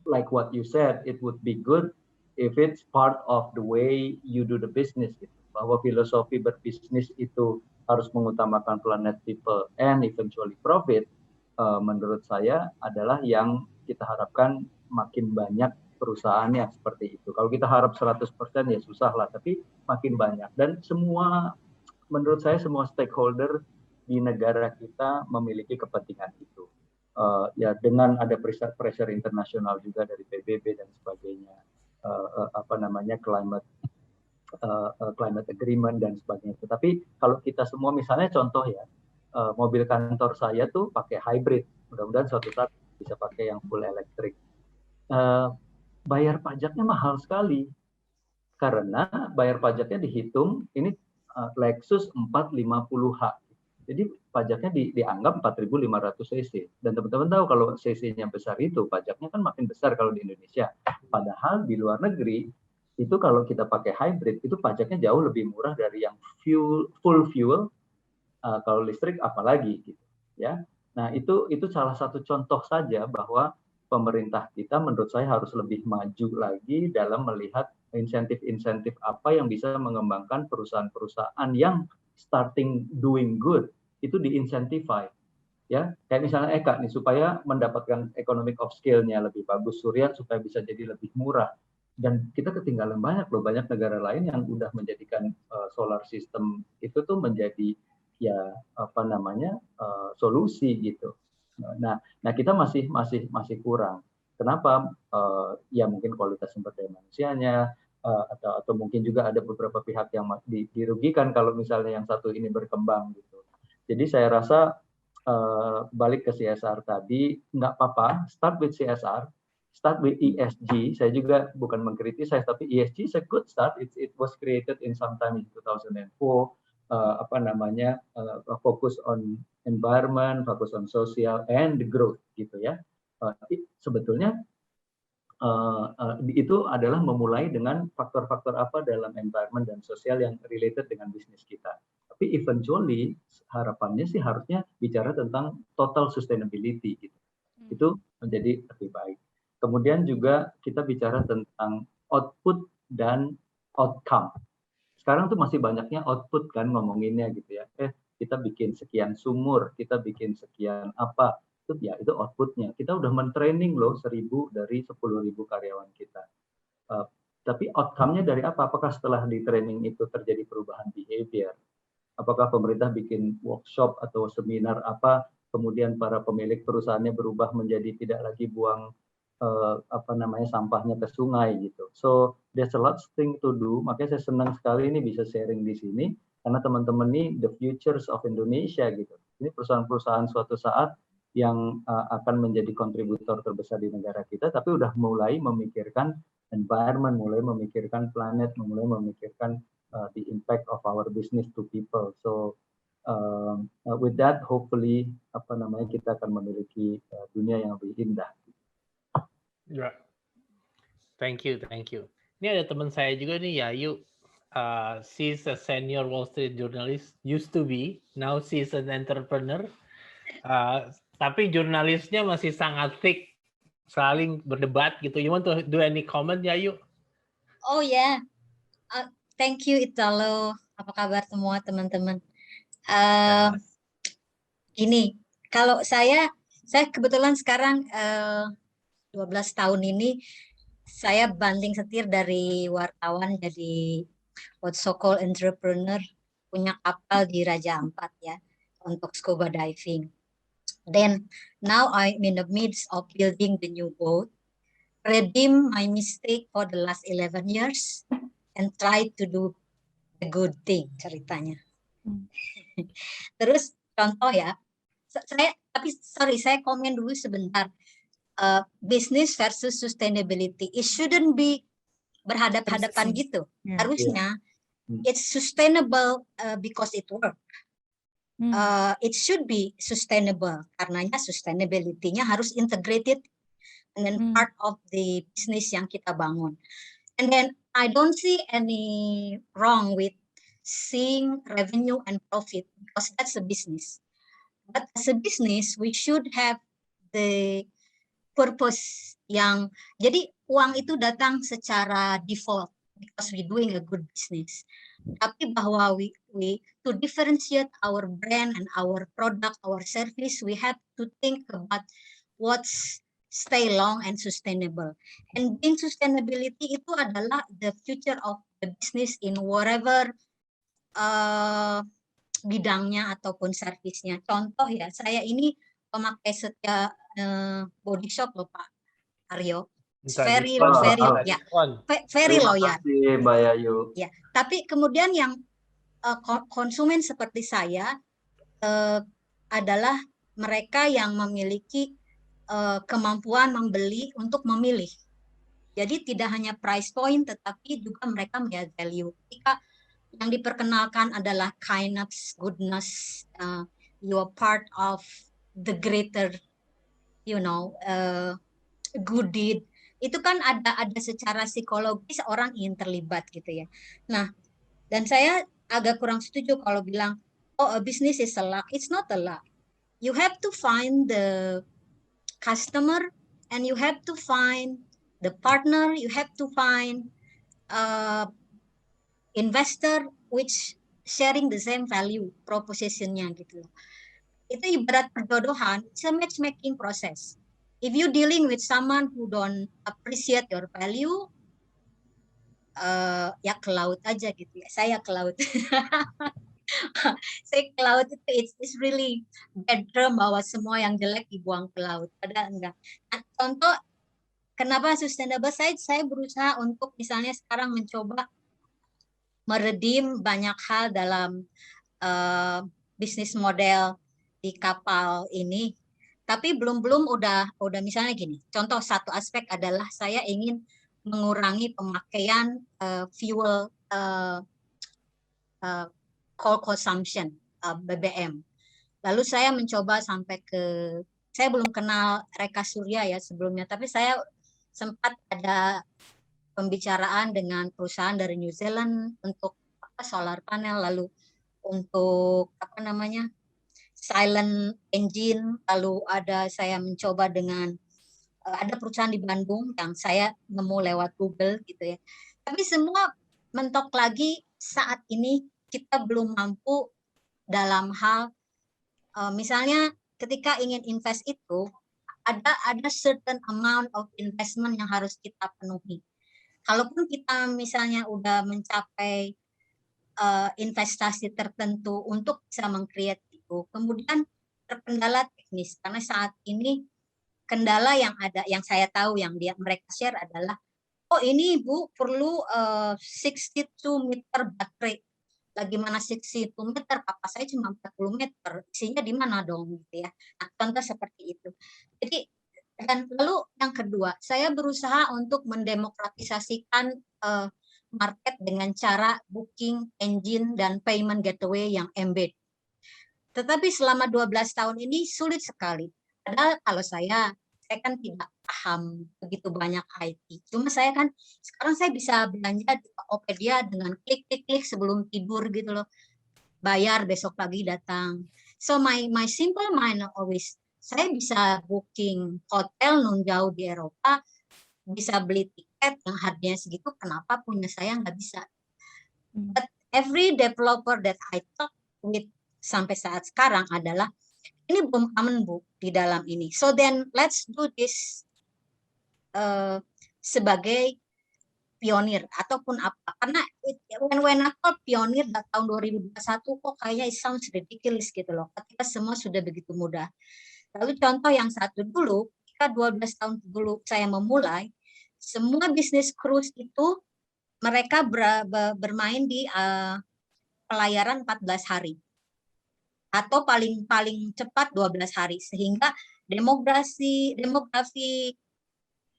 like what you said, it would be good if it's part of the way you do the business, gitu, bahwa filosofi berbisnis itu harus mengutamakan planet, people, and eventually profit, menurut saya adalah yang kita harapkan makin banyak perusahaan yang seperti itu. Kalau kita harap 100% ya susah lah, tapi makin banyak. Dan semua, menurut saya semua stakeholder di negara kita memiliki kepentingan itu. Ya dengan ada pressure internasional juga dari PBB dan sebagainya, climate agreement dan sebagainya. Tapi kalau kita semua misalnya contoh ya, mobil kantor saya tuh pakai hybrid, mudah-mudahan suatu saat bisa pakai yang full elektrik. Bayar pajaknya mahal sekali karena bayar pajaknya dihitung ini Lexus 450h. Jadi pajaknya dianggap 4.500 cc. Dan teman-teman tahu kalau cc-nya besar itu, pajaknya kan makin besar kalau di Indonesia. Padahal di luar negeri, itu kalau kita pakai hybrid, itu pajaknya jauh lebih murah dari yang full fuel, kalau listrik apalagi. Gitu, ya. Nah itu salah satu contoh saja bahwa pemerintah kita menurut saya harus lebih maju lagi dalam melihat insentif-insentif apa yang bisa mengembangkan perusahaan-perusahaan yang starting doing good, itu diinsentify, ya kayak misalnya Eka nih supaya mendapatkan economic of scale-nya lebih bagus, Surya supaya bisa jadi lebih murah, dan kita ketinggalan banyak loh, banyak negara lain yang udah menjadikan solar system itu tuh menjadi ya solusi gitu. Nah kita masih kurang. Kenapa? Ya mungkin kualitas sumber daya manusianya, atau mungkin juga ada beberapa pihak yang dirugikan kalau misalnya yang satu ini berkembang gitu. Jadi saya rasa balik ke CSR tadi, nggak apa-apa, start with CSR, start with ESG. Saya juga bukan mengkritisasi, tapi ESG is a good start. It was created in sometime in 2004. Fokus on environment, fokus on social and growth gitu ya. Sebetulnya itu adalah memulai dengan faktor-faktor apa dalam environment dan sosial yang related dengan bisnis kita. Tapi eventually harapannya sih harusnya bicara tentang total sustainability gitu. Itu menjadi lebih baik. Kemudian juga kita bicara tentang output dan outcome. Sekarang tuh masih banyaknya output kan ngomonginnya gitu ya. Kita bikin sekian sumur, kita bikin sekian apa. Itu outputnya. Kita udah mentraining loh 1.000 dari 10.000 karyawan kita. Tapi outcome-nya dari apa? Apakah setelah di training itu terjadi perubahan behavior? Apakah pemerintah bikin workshop atau seminar apa, kemudian para pemilik perusahaannya berubah menjadi tidak lagi buang sampahnya ke sungai gitu. So there's a lot thing to do. Makanya saya senang sekali ini bisa sharing di sini karena teman-teman ini the futures of Indonesia gitu. Ini perusahaan-perusahaan suatu saat yang akan menjadi kontributor terbesar di negara kita, tapi udah mulai memikirkan environment, mulai memikirkan planet, mulai memikirkan the impact of our business to people. So with that, hopefully kita akan memiliki dunia yang lebih indah. Ya, thank you. Ini ada teman saya juga nih, Yayu. She's a senior Wall Street journalist, used to be, now she's an entrepreneur. Tapi jurnalisnya masih sangat thick, saling berdebat gitu. You want to do any comment, Yayu? Oh ya, thank you Italo. Apa kabar semua teman-teman? Gini, kalau saya kebetulan sekarang 12 tahun ini saya banting setir dari wartawan jadi what so called entrepreneur, punya kapal di Raja Ampat ya untuk scuba diving. Then now I'm in the midst of building the new boat, redeem my mistake for the last 11 years and try to do the good thing ceritanya. Terus contoh ya, saya komen dulu sebentar. Business versus sustainability, it shouldn't be berhadap-hadapan gitu. Harusnya it's sustainable because it works. It should be sustainable karenanya sustainability-nya harus integrated and then part of the business yang kita bangun. And then I don't see any wrong with seeing revenue and profit because that's a business. But as a business, we should have the purpose yang, jadi uang itu datang secara default because we doing a good business. Tapi bahwa we to differentiate our brand and our product, our service, we have to think about what's stay long and sustainable. And being sustainability itu adalah the future of the business in whatever bidangnya ataupun servisnya. Contoh ya, saya ini pemakai setia body shop loh Pak Aryo. Very loyal. Terima kasih Mbak Yayu. Ya, tapi kemudian yang konsumen seperti saya adalah mereka yang memiliki kemampuan membeli untuk memilih. Jadi tidak hanya price point, tetapi juga mereka melihat value. Ketika yang diperkenalkan adalah kindness, goodness, you are part of the greater, good deed. Itu kan ada secara psikologis orang ingin terlibat gitu ya. Nah, dan saya agak kurang setuju kalau bilang, oh a business is a luck. It's not a luck. You have to find the customer and you have to find the partner. You have to find investor which sharing the same value propositionnya gitu loh. Itu ibarat perjodohan, it's a matchmaking process. If you dealing with someone who don't appreciate your value, ya ke laut aja gitu ya. Saya ke laut. Saya ke laut itu it's really bad term bahwa semua yang jelek dibuang ke laut. Padahal enggak. Nah, contoh kenapa sustainable saya berusaha untuk misalnya sekarang mencoba meredeem banyak hal dalam bisnis model di kapal ini. Tapi belum udah misalnya gini. Contoh satu aspek adalah saya ingin mengurangi pemakaian fuel coal consumption BBM. Lalu saya mencoba sampai saya belum kenal Reka Surya ya sebelumnya, tapi saya sempat ada pembicaraan dengan perusahaan dari New Zealand untuk solar panel, lalu untuk silent engine, lalu saya mencoba dengan ada perusahaan di Bandung yang saya nemu lewat Google gitu ya. Tapi semua mentok lagi saat ini kita belum mampu dalam hal misalnya ketika ingin invest itu ada certain amount of investment yang harus kita penuhi. Kalaupun kita misalnya udah mencapai investasi tertentu untuk bisa meng-create itu, kemudian terkendala teknis karena saat ini kendala yang ada, yang saya tahu yang mereka share adalah, oh ini Bu perlu 62 meter baterai. Bagaimana 62 meter? Papa saya cuma 40 meter. Isinya di mana dong gitu ya. Nah, contoh seperti itu. Jadi dan lalu yang kedua, saya berusaha untuk mendemokratisasikan market dengan cara booking engine dan payment gateway yang embed. Tetapi selama 12 tahun ini sulit sekali. Padahal kalau saya kan tidak paham begitu banyak IT. Cuma sekarang saya bisa belanja di Tokopedia dengan klik sebelum tidur gitu loh. Bayar besok pagi datang. So my simple mind always, saya bisa booking hotel nun jauh di Eropa, bisa beli tiket yang harganya segitu, kenapa punya saya nggak bisa? But every developer that I talk with sampai saat sekarang adalah ini belum common Bu di dalam ini. So then let's do this sebagai pionir ataupun apa? Karena when I call pionir tahun 2021 kok kayaknya it sounds ridiculous gitu loh. Ketika semua sudah begitu mudah. Lalu contoh yang satu dulu, ketika 12 tahun dulu saya memulai, semua bisnis cruise itu mereka bermain di pelayaran 14 hari. Atau paling cepat 12 hari, sehingga demografi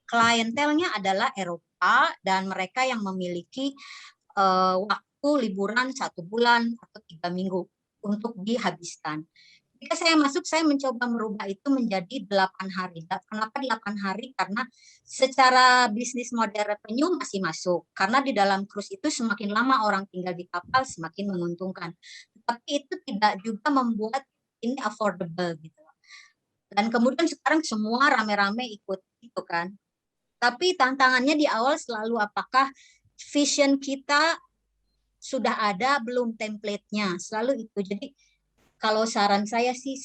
klientelnya adalah Eropa dan mereka yang memiliki waktu liburan 1 bulan atau 3 minggu untuk dihabiskan. Ketika saya masuk, saya mencoba merubah itu menjadi 8 hari. Kenapa 8 hari? Karena secara bisnis model revenue masih masuk. Karena di dalam cruise itu semakin lama orang tinggal di kapal, semakin menguntungkan. Tapi itu tidak juga membuat ini affordable gitu. Dan kemudian sekarang semua rame-rame ikut itu kan. Tapi tantangannya di awal selalu apakah vision kita sudah ada belum template-nya, selalu itu. Jadi kalau saran saya sih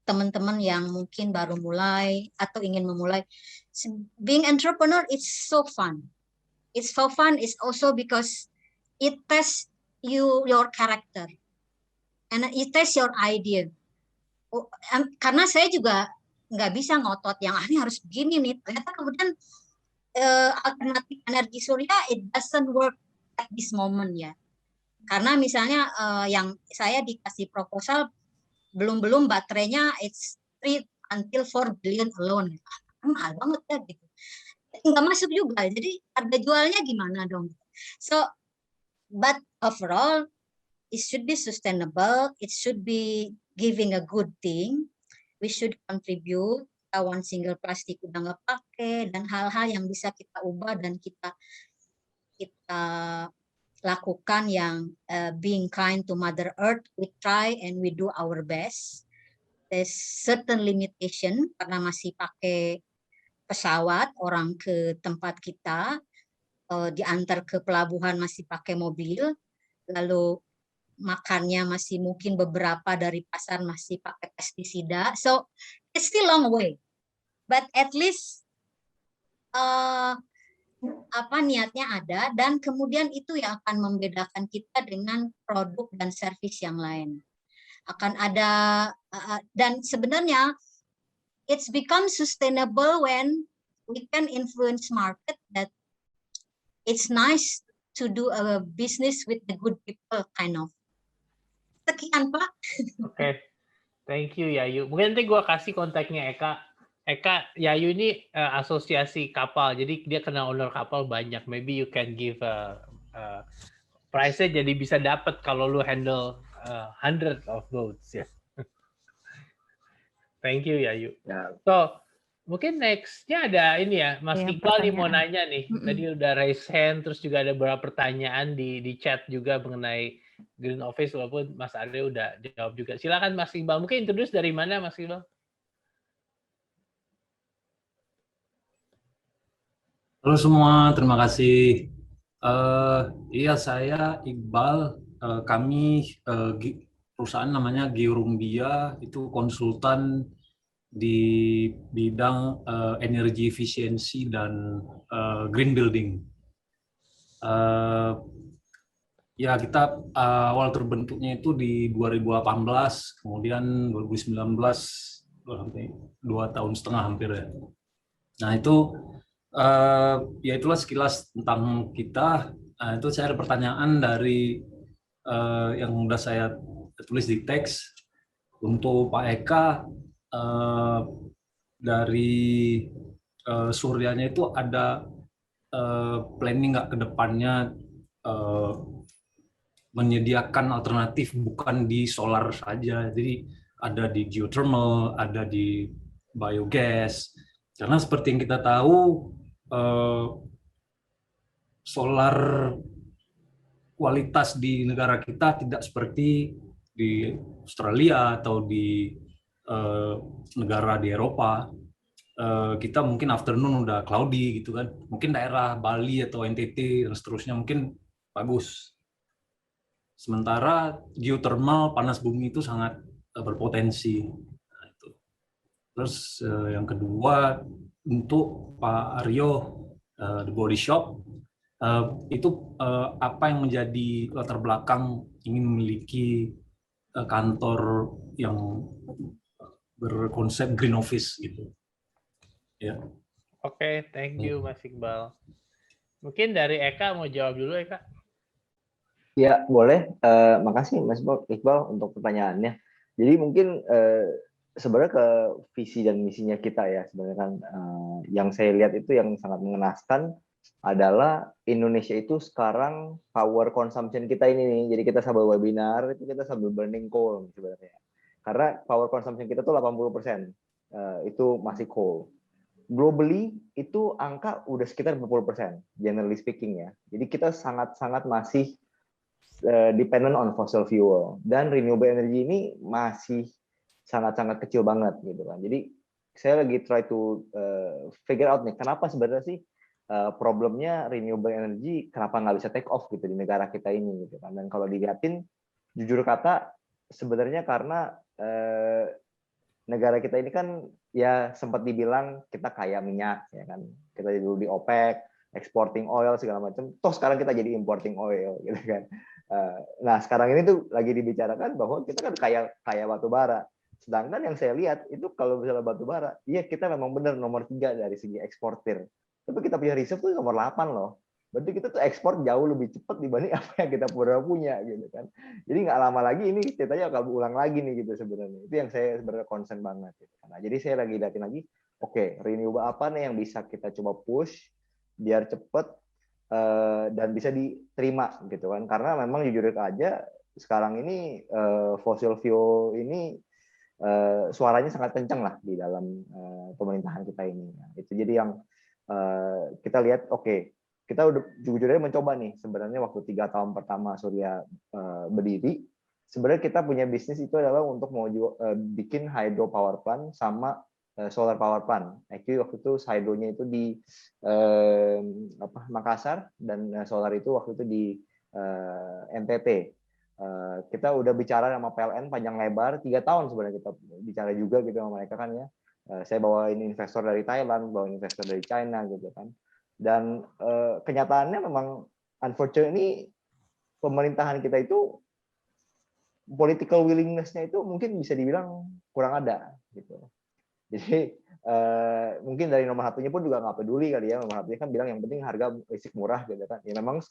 teman-teman yang mungkin baru mulai atau ingin memulai, being entrepreneur it's so fun. It's so fun. It's also because it tests your character and it tests your idea. Karena saya juga nggak bisa ngotot yang ini harus begini nih. Ternyata kemudian alternatif energi surya it doesn't work at this moment ya. Karena misalnya yang saya dikasih proposal belum baterainya it's 3 until 4 billion alone. Mahal banget ya gitu. Nggak masuk juga. Jadi harga jualnya gimana dong? So, but overall it should be sustainable. It should be giving a good thing. We should contribute. One single plastik udah nggak pakai dan hal-hal yang bisa kita ubah dan kita lakukan yang being kind to Mother Earth. We try and we do our best. There's certain limitation karena masih pakai pesawat orang ke tempat kita, diantar ke pelabuhan masih pakai mobil, lalu makannya masih mungkin beberapa dari pasar masih pakai pestisida. So it's still long way, but at least niatnya ada, dan kemudian itu yang akan membedakan kita dengan produk dan servis yang lain. Akan ada dan sebenarnya it's become sustainable when we can influence market that it's nice to do a business with the good people kind of. Sekian Pak. Oke, thank you Yayu. Mungkin nanti gue kasih kontaknya Eka. Eka, Yayu ini asosiasi kapal, jadi dia kenal owner kapal banyak. Maybe you can give price-nya jadi bisa dapat kalau lu handle 100 of boats ya. Thank you Yayu. So mungkin next-nya ada ini ya, Mas Iqbal nih mau nanya nih. Tadi udah raise hand, terus juga ada beberapa pertanyaan di chat juga mengenai Green Office, walaupun Mas Aryo udah jawab juga. Silakan Mas Iqbal. Mungkin introduce dari mana Mas Iqbal? Halo semua, terima kasih. Iya, saya Iqbal. Kami perusahaan namanya Georumbia, itu konsultan di bidang energi efisiensi dan green building. Ya, kita awal terbentuknya itu di 2018, kemudian 2019, sampai 2 tahun setengah hampir ya. Nah, itu ya itulah sekilas tentang kita. Itu saya ada pertanyaan dari yang udah saya tulis di teks untuk Pak Eka. Dari suryanya itu ada planning nggak ke depannya menyediakan alternatif bukan di solar saja, jadi ada di geothermal, ada di biogas, karena seperti yang kita tahu solar kualitas di negara kita tidak seperti di Australia atau di negara di Eropa. Kita mungkin afternoon udah cloudy gitu kan, mungkin daerah Bali atau NTT dan seterusnya mungkin bagus. Sementara geothermal panas bumi itu sangat berpotensi. Nah, itu. Terus yang kedua untuk Pak Aryo The Body Shop, itu apa yang menjadi latar belakang ingin memiliki kantor yang berkonsep green office gitu. Ya. Oke, thank you Mas Iqbal. Mungkin dari Eka mau jawab dulu Eka. Ya, boleh. Makasih Mas Iqbal untuk pertanyaannya. Jadi mungkin sebenarnya ke visi dan misinya kita ya, sebenarnya kan yang saya lihat itu yang sangat mengenaskan adalah Indonesia itu sekarang power consumption kita ini nih. Jadi kita sambil webinar itu kita sambil burning coal sebenarnya. Karena power consumption kita tuh 80% itu masih coal. Globally itu angka udah sekitar 40%, generally speaking ya. Jadi kita sangat-sangat masih dependent on fossil fuel, dan renewable energy ini masih sangat-sangat kecil banget gitu kan. Jadi saya lagi try to figure out nih, kenapa sebenarnya sih problemnya renewable energy kenapa nggak bisa take off gitu di negara kita ini gitu kan. Dan kalau dilihatin jujur kata sebenarnya karena negara kita ini kan ya sempat dibilang kita kaya minyak ya kan, kita dulu di OPEC exporting oil segala macam, toh sekarang kita jadi importing oil gitu kan. Nah sekarang ini tuh lagi dibicarakan bahwa kita kan kaya batu bara, sedangkan yang saya lihat itu kalau misalnya batu bara, iya kita memang benar nomor 3 dari segi eksportir. Tapi kita punya reserve tuh nomor 8 loh. Berarti kita tuh ekspor jauh lebih cepat dibanding apa yang kita punya gitu kan. Jadi nggak lama lagi ini ceritanya akan ulang lagi nih gitu sebenarnya. Itu yang saya sebenarnya concern banget. Gitu. Nah, jadi saya lagi liatin lagi, oke, renewable apa nih yang bisa kita coba push biar cepet dan bisa diterima gitu kan. Karena memang jujur aja sekarang ini fossil fuel ini suaranya sangat kencang lah di dalam pemerintahan kita ini. Nah, itu jadi yang kita lihat, oke, kita udah jujur-jujurnya mencoba nih sebenarnya waktu 3 tahun pertama Surya berdiri, sebenarnya kita punya bisnis itu adalah untuk mau bikin hydro power plant sama solar power plant. Actually waktu itu hydronya itu di Makassar dan solar itu waktu itu di NTT. Kita udah bicara sama PLN panjang lebar 3 tahun sebenarnya, kita bicara juga gitu sama mereka kan ya. Saya bawain investor dari Thailand, bawain investor dari China gitu kan. Dan kenyataannya memang unfortunately pemerintahan kita itu political willingness-nya itu mungkin bisa dibilang kurang ada gitu. Jadi mungkin dari nomor satunya pun juga nggak peduli kali ya, nomor satunya kan bilang yang penting harga listrik murah gitu kan. Ya memang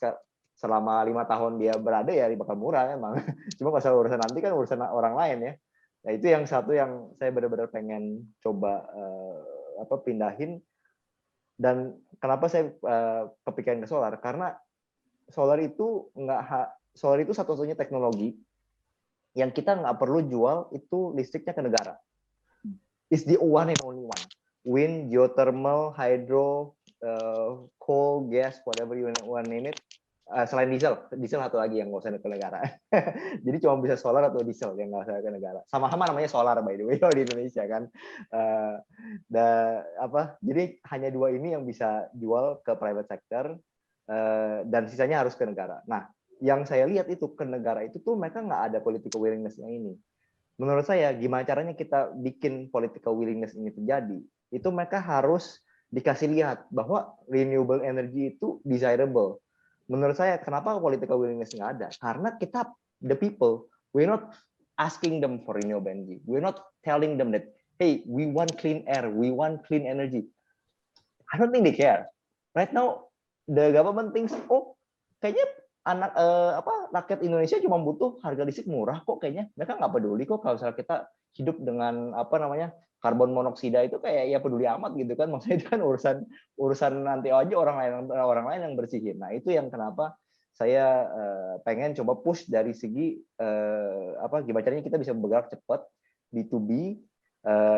selama 5 tahun dia berada ya bakal murah emang. Cuma masalah urusan nanti kan urusan orang lain ya. Nah itu yang satu yang saya benar-benar pengen coba pindahin. Dan kenapa saya kepikiran ke solar? Karena solar itu satu-satunya teknologi yang kita nggak perlu jual itu listriknya ke negara. It's the one and only one. Wind, geothermal, hydro, coal, gas, whatever you want name it. Selain diesel satu lagi yang nggak usah ke negara. Jadi cuma bisa solar atau diesel yang nggak usah ke negara. Sama-sama namanya solar by the way di Indonesia kan. Jadi hanya 2 ini yang bisa jual ke private sector dan sisanya harus ke negara. Nah, yang saya lihat itu ke negara itu tuh mereka nggak ada political willingness-nya ini. Menurut saya gimana caranya kita bikin political willingness ini terjadi? Itu mereka harus dikasih lihat bahwa renewable energy itu desirable. Menurut saya, kenapa political willingness nggak ada? Karena kita, the people, we're not asking them for renewable energy. We're not telling them that, hey, we want clean air, we want clean energy. I don't think they care. Right now, the government thinks, oh, kayaknya rakyat Indonesia cuma butuh harga listrik murah kok kayaknya. Mereka nggak peduli kok kalau misalnya kita hidup dengan karbon monoksida itu kayak ya peduli amat gitu kan. Maksudnya itu kan urusan nanti aja orang lain yang bersihin. Nah, itu yang kenapa saya pengen coba push dari segi gimana caranya kita bisa bergerak cepat B2B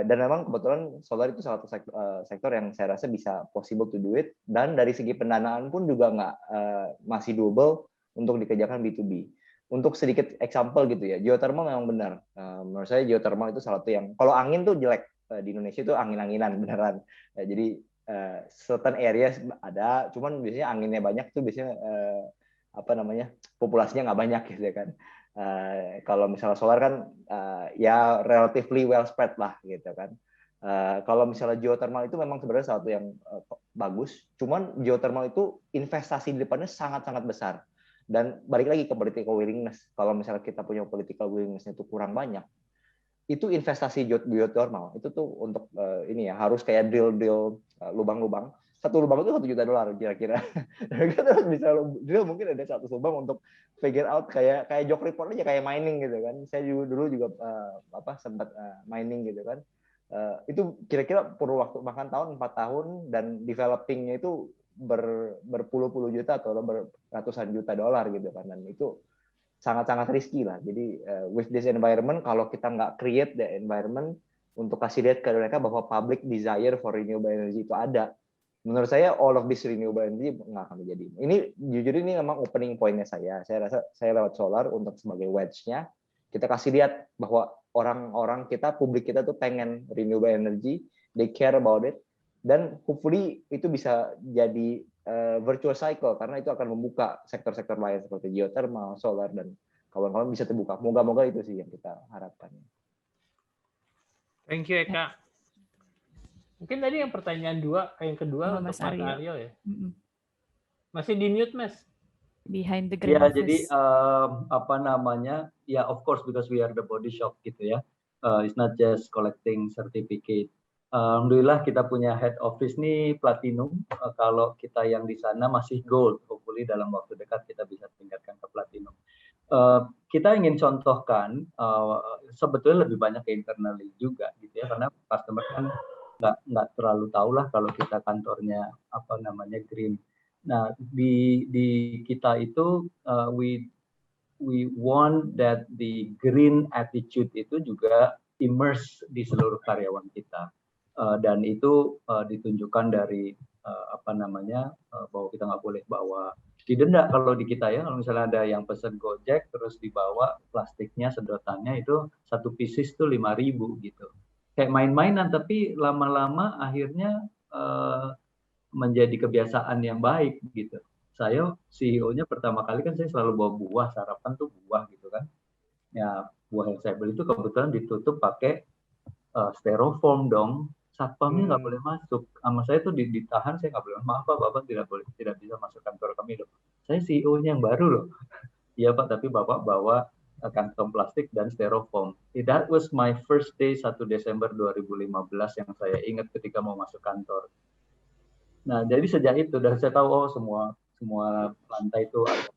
dan memang kebetulan solar itu salah satu sektor yang saya rasa bisa possible to do it, dan dari segi pendanaan pun juga masih doable untuk dikerjakan B2B. Untuk sedikit example gitu ya, geothermal memang benar. Menurut saya geothermal itu salah satu yang, kalau angin tuh jelek di Indonesia itu angin-anginan beneran. Jadi certain areas ada, cuman biasanya anginnya banyak tuh biasanya populasinya nggak banyak gitu kan. Kalau misalnya solar kan ya relatively well spread lah gitu kan. Kalau misalnya geothermal itu memang sebenarnya salah satu yang bagus, cuman geothermal itu investasi di depannya sangat-sangat besar. Dan balik lagi ke political willingness. Kalau misalnya kita punya political willingness itu kurang banyak, itu investasi geothermal itu tuh untuk harus kayak drill lubang-lubang. Satu lubang itu $1 juta kira-kira. Kita harus bisa drill mungkin ada 1 lubang untuk figure out kayak job report aja, kayak mining gitu kan. Saya dulu juga sempat mining gitu kan. Itu kira-kira perlu waktu makan tahun 4 tahun dan developingnya itu berpuluh-puluh juta atau beratusan juta dolar gitu kan, dan itu sangat-sangat risky lah. Jadi with this environment, kalau kita nggak create the environment untuk kasih lihat ke mereka bahwa public desire for renewable energy itu ada, menurut saya all of this renewable energy nggak akan terjadi. Ini jujur ini memang opening point-nya saya. Saya rasa saya lewat solar untuk sebagai wedge-nya kita kasih lihat bahwa orang-orang kita, publik kita tuh pengen renewable energy, they care about it, dan hopefully itu bisa jadi virtual cycle karena itu akan membuka sektor-sektor lain seperti geothermal, solar dan kawan-kawan bisa terbuka. Moga-moga itu sih yang kita harapkan. Thank you Eka. Mungkin tadi yang pertanyaan yang kedua untuk Mas Aryo ya. Masih di mute Mas. Behind the green office. Jadi apa namanya? Ya of course because we are the body shop gitu ya. It's not just collecting certificate. Alhamdulillah kita punya head office nih platinum. Kalau kita yang di sana masih gold. Hopefully dalam waktu dekat kita bisa tingkatkan ke platinum. Kita ingin contohkan sebetulnya lebih banyak ke internally juga gitu ya, karena customer kan nggak terlalu tahu lah kalau kita kantornya apa namanya green. Nah di kita itu we want that the green attitude itu juga immerse di seluruh karyawan kita, dan itu ditunjukkan dari apa namanya bahwa kita nggak boleh bawa, didenda kalau di kita ya, kalau misalnya ada yang pesen Gojek terus dibawa plastiknya sedotannya itu 1 pieces tuh 5.000 gitu, kayak main-mainan, tapi lama-lama akhirnya menjadi kebiasaan yang baik gitu. Saya CEO-nya pertama kali kan saya selalu bawa buah, sarapan tuh buah gitu kan. Ya buah yang saya beli itu kebetulan ditutup pakai styrofoam dong. Satpamnya nggak boleh masuk. Sama saya tuh ditahan, saya nggak boleh. Maaf Pak, Bapak tidak bisa masuk kantor kami loh. Saya CEO-nya yang baru loh. Iya Pak, tapi Bapak bawa kantong plastik dan styrofoam. That was my first day 1 Desember 2015 yang saya ingat ketika mau masuk kantor. Nah, jadi sejak itu dan saya tahu semua lantai itu ada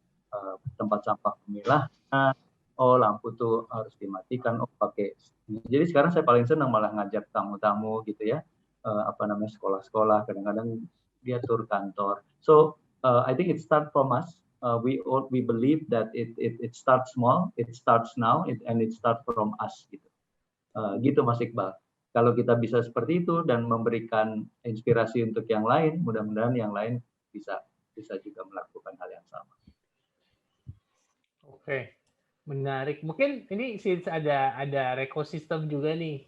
tempat sampah pemilahan, lampu tuh harus dimatikan, pakai. Jadi sekarang saya paling senang malah ngajak tamu-tamu gitu ya, sekolah-sekolah, kadang-kadang dia tur kantor. So I think it starts from us. We believe that it starts small, it starts now, and it starts from us gitu. Gitu Mas Iqbal. Kalau kita bisa seperti itu dan memberikan inspirasi untuk yang lain, mudah-mudahan yang lain bisa juga melakukan hal yang sama. Oke, menarik. Mungkin ini since ada ekosistem juga nih,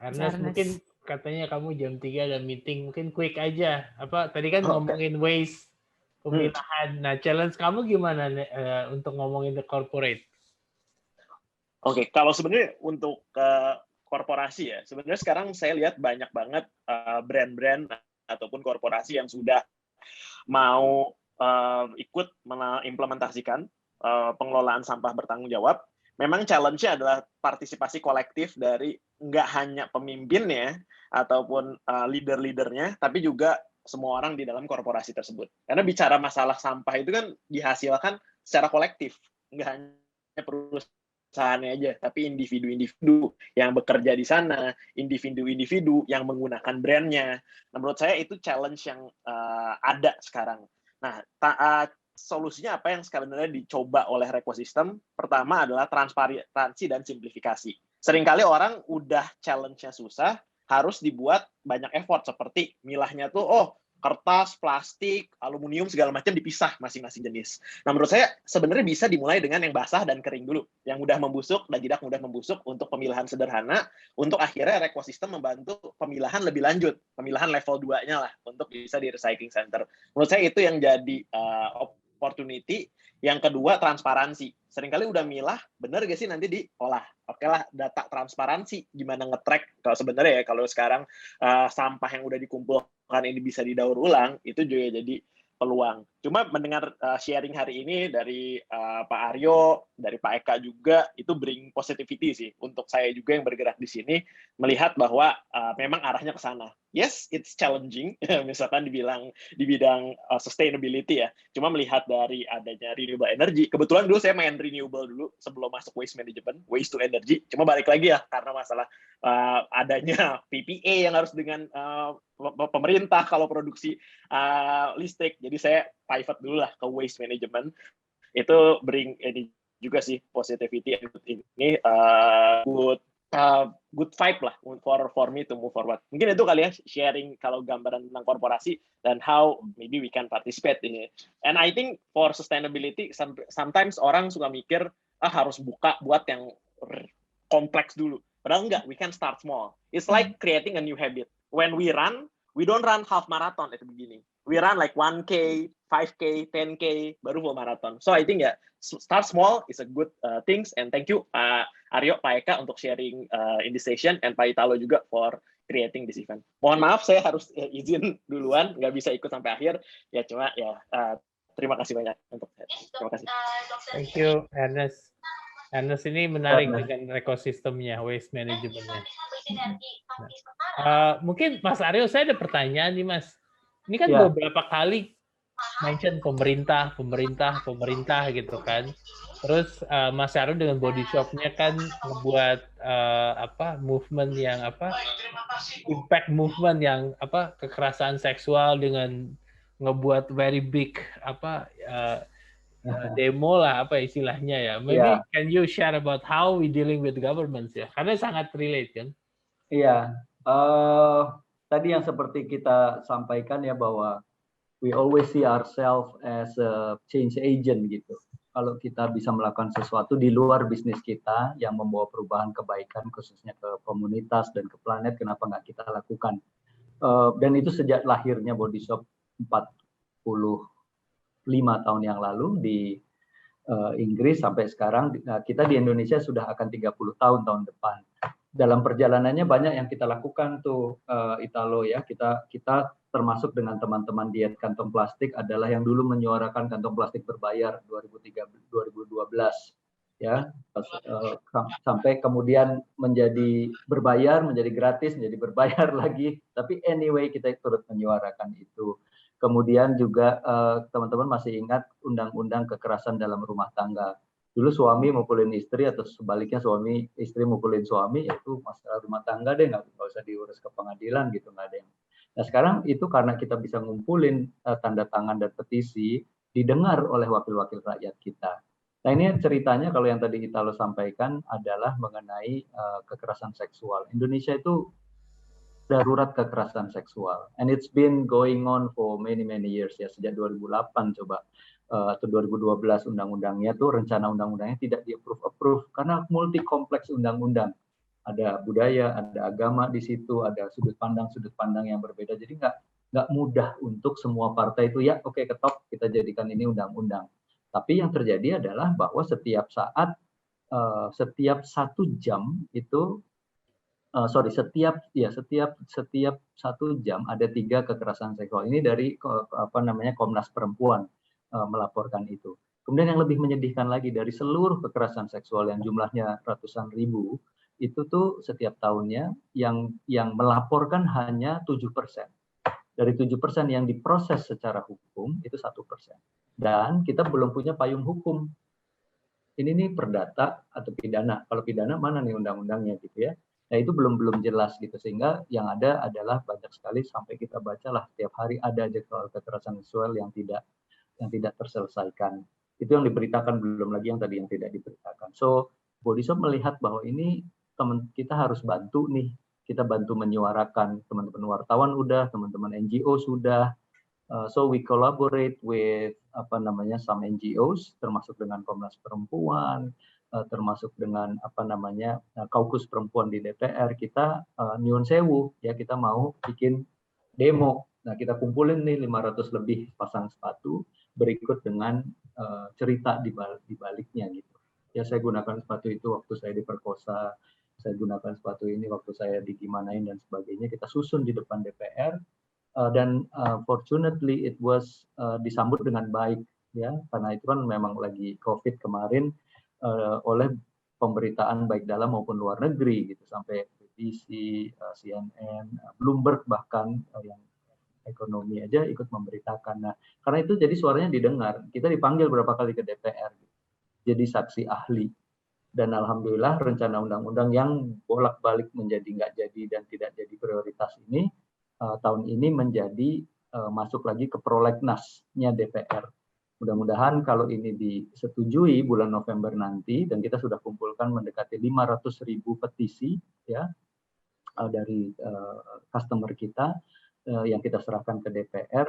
Ernest, mungkin katanya kamu jam 3 ada meeting, mungkin quick aja. Tadi kan ngomongin waste pemilahan. Nah, challenge kamu gimana untuk ngomongin the corporate? Oke, kalau sebenarnya untuk korporasi ya, sebenarnya sekarang saya lihat banyak banget brand-brand ataupun korporasi yang sudah mau ikut mengimplementasikan pengelolaan sampah bertanggung jawab. Memang challenge-nya adalah partisipasi kolektif dari nggak hanya pemimpinnya ataupun leader-leadernya, tapi juga semua orang di dalam korporasi tersebut. Karena bicara masalah sampah itu kan dihasilkan secara kolektif, nggak hanya perusahaannya aja, tapi individu-individu yang bekerja di sana, individu-individu yang menggunakan brandnya. Nah, menurut saya itu challenge yang ada sekarang. Nah, solusinya apa yang sebenarnya dicoba oleh Rekosistem? Pertama adalah transparansi dan simplifikasi. Seringkali orang udah challenge-nya susah, harus dibuat banyak effort seperti milahnya tuh, kertas, plastik, aluminium, segala macam dipisah masing-masing jenis. Nah, menurut saya sebenarnya bisa dimulai dengan yang basah dan kering dulu. Yang mudah membusuk dan tidak mudah membusuk untuk pemilahan sederhana, untuk akhirnya Rekosistem membantu pemilahan lebih lanjut, pemilahan level 2-nya lah, untuk bisa di recycling center. Menurut saya itu yang jadi opportunity. Yang kedua, transparansi. Seringkali udah milah, bener gak sih nanti diolah? Oke lah, data transparansi, gimana nge-track. Kalau sebenarnya ya, kalau sekarang sampah yang udah dikumpulkan ini bisa didaur ulang, itu juga jadi peluang. Cuma mendengar sharing hari ini dari Pak Aryo, dari Pak Eka juga, itu bring positivity sih. Untuk saya juga yang bergerak di sini, melihat bahwa memang arahnya ke sana. Yes, it's challenging, misalkan di bidang sustainability ya. Cuma melihat dari adanya renewable energy, kebetulan dulu saya main renewable dulu sebelum masuk waste management, waste to energy. Cuma balik lagi ya, karena masalah adanya PPA yang harus dengan pemerintah kalau produksi listrik. Jadi saya pivot dulu lah ke waste management. Itu bring ini juga sih positivity ini good vibe lah for me to move forward. Mungkin itu kali ya sharing kalau gambaran tentang korporasi dan how maybe we can participate in it. And I think for sustainability sometimes orang suka mikir harus buka buat yang kompleks dulu. Padahal enggak, we can start small. It's like creating a new habit. When we run, we don't run half marathon at the beginning. We run like 1K, 5K, 10K, baru full marathon. So I think ya, start small is a good things. And thank you Pak Aryo, Pak Eka untuk sharing in this session, and Pak Italo juga for creating this event. Mohon maaf saya harus izin duluan, nggak bisa ikut sampai akhir. Ya cuma ya terima kasih banyak untuk terima kasih. Thank you, Ernest. Ernest ini menarik dengan ekosistemnya, waste managementnya. Mungkin Mas Aryo, saya ada pertanyaan nih Mas. Ini kan beberapa kali mention pemerintah gitu kan. Terus Mas Aryo dengan body shop-nya kan membuat movement yang impact movement yang kekerasan seksual dengan ngebuat very big demo lah istilahnya ya. Maybe can you share about how we dealing with governments ya? Karena sangat relate kan. Iya. Tadi yang seperti kita sampaikan ya, bahwa we always see ourselves as a change agent gitu. Kalau kita bisa melakukan sesuatu di luar bisnis kita yang membawa perubahan kebaikan khususnya ke komunitas dan ke planet, kenapa nggak kita lakukan? Dan itu sejak lahirnya Body Shop 45 tahun yang lalu di Inggris sampai sekarang. Kita di Indonesia sudah akan 30 tahun depan. Dalam perjalanannya banyak yang kita lakukan tuh Italo ya. Kita termasuk dengan teman-teman diet kantong plastik adalah yang dulu menyuarakan kantong plastik berbayar 2012 ya, sampai kemudian menjadi berbayar, menjadi gratis, menjadi berbayar lagi. Tapi anyway kita turut menyuarakan itu. Kemudian juga teman-teman masih ingat undang-undang kekerasan dalam rumah tangga. Dulu suami mukulin istri atau sebaliknya istri mukulin suami, yaitu masalah rumah tangga deh, nggak usah diurus ke pengadilan gitu, nggak ada yang. Nah sekarang itu karena kita bisa ngumpulin tanda tangan dan petisi, didengar oleh wakil-wakil rakyat kita. Nah ini ceritanya kalau yang tadi Italo sampaikan adalah mengenai kekerasan seksual. Indonesia itu darurat kekerasan seksual, and it's been going on for many years ya, sejak 2008 coba. Atau 2012 undang-undangnya tuh, rencana undang-undangnya tidak di-approve karena multi kompleks undang-undang. Ada budaya, ada agama di situ, ada sudut pandang yang berbeda. Jadi nggak mudah untuk semua partai itu ya oke ketok kita jadikan ini undang-undang. Tapi yang terjadi adalah bahwa setiap saat, setiap 1 jam itu, setiap 1 jam ada 3 kekerasan seksual. Ini dari Komnas Perempuan melaporkan itu. Kemudian yang lebih menyedihkan lagi, dari seluruh kekerasan seksual yang jumlahnya ratusan ribu, itu tuh setiap tahunnya yang melaporkan hanya 7%. Dari 7% yang diproses secara hukum itu 1%. Dan kita belum punya payung hukum. Ini nih perdata atau pidana. Kalau pidana mana nih undang-undangnya gitu ya. Nah itu belum jelas gitu, sehingga yang ada adalah banyak sekali sampai kita bacalah setiap hari ada aja soal kekerasan seksual yang tidak terselesaikan. Itu yang diberitakan, belum lagi yang tadi yang tidak diberitakan. So, Body Shop melihat bahwa ini kita harus bantu nih. Kita bantu menyuarakan, teman-teman wartawan udah, teman-teman NGO sudah. So we collaborate with some NGOs, termasuk dengan Komnas Perempuan, termasuk dengan Kaukus Perempuan di DPR. Kita nyuwun sewu ya, kita mau bikin demo. Nah, kita kumpulin nih 500 lebih pasang sepatu berikut dengan cerita di baliknya gitu. Ya saya gunakan sepatu itu waktu saya diperkosa, saya gunakan sepatu ini waktu saya digimanain dan sebagainya. Kita susun di depan DPR dan fortunately it was disambut dengan baik ya, karena itu kan memang lagi COVID kemarin, oleh pemberitaan baik dalam maupun luar negeri gitu, sampai BBC, CNN, Bloomberg bahkan yang ekonomi aja ikut memberitakan. Nah, karena itu jadi suaranya didengar. Kita dipanggil berapa kali ke DPR, jadi saksi ahli. Dan alhamdulillah rencana undang-undang yang bolak-balik menjadi nggak jadi dan tidak jadi prioritas ini, tahun ini menjadi masuk lagi ke prolegnasnya DPR. Mudah-mudahan kalau ini disetujui bulan November nanti, dan kita sudah kumpulkan mendekati 500.000 petisi ya dari customer kita, yang kita serahkan ke DPR.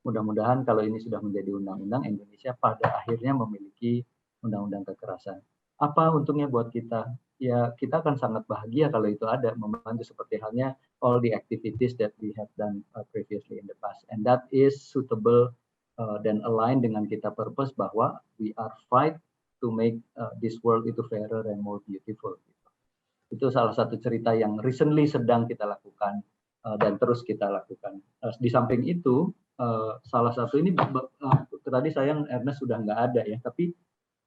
Mudah-mudahan kalau ini sudah menjadi undang-undang, Indonesia pada akhirnya memiliki undang-undang kekerasan. Apa untungnya buat kita? ya kita akan sangat bahagia kalau itu ada, membantu seperti halnya all the activities that we have done previously in the past, and that is suitable dan align dengan kita purpose bahwa we are fight to make this world itu fairer and more beautiful. Itu salah satu cerita yang recently sedang kita lakukan dan terus kita lakukan. Di samping itu, salah satu ini tadi sayang Ernest sudah nggak ada ya, tapi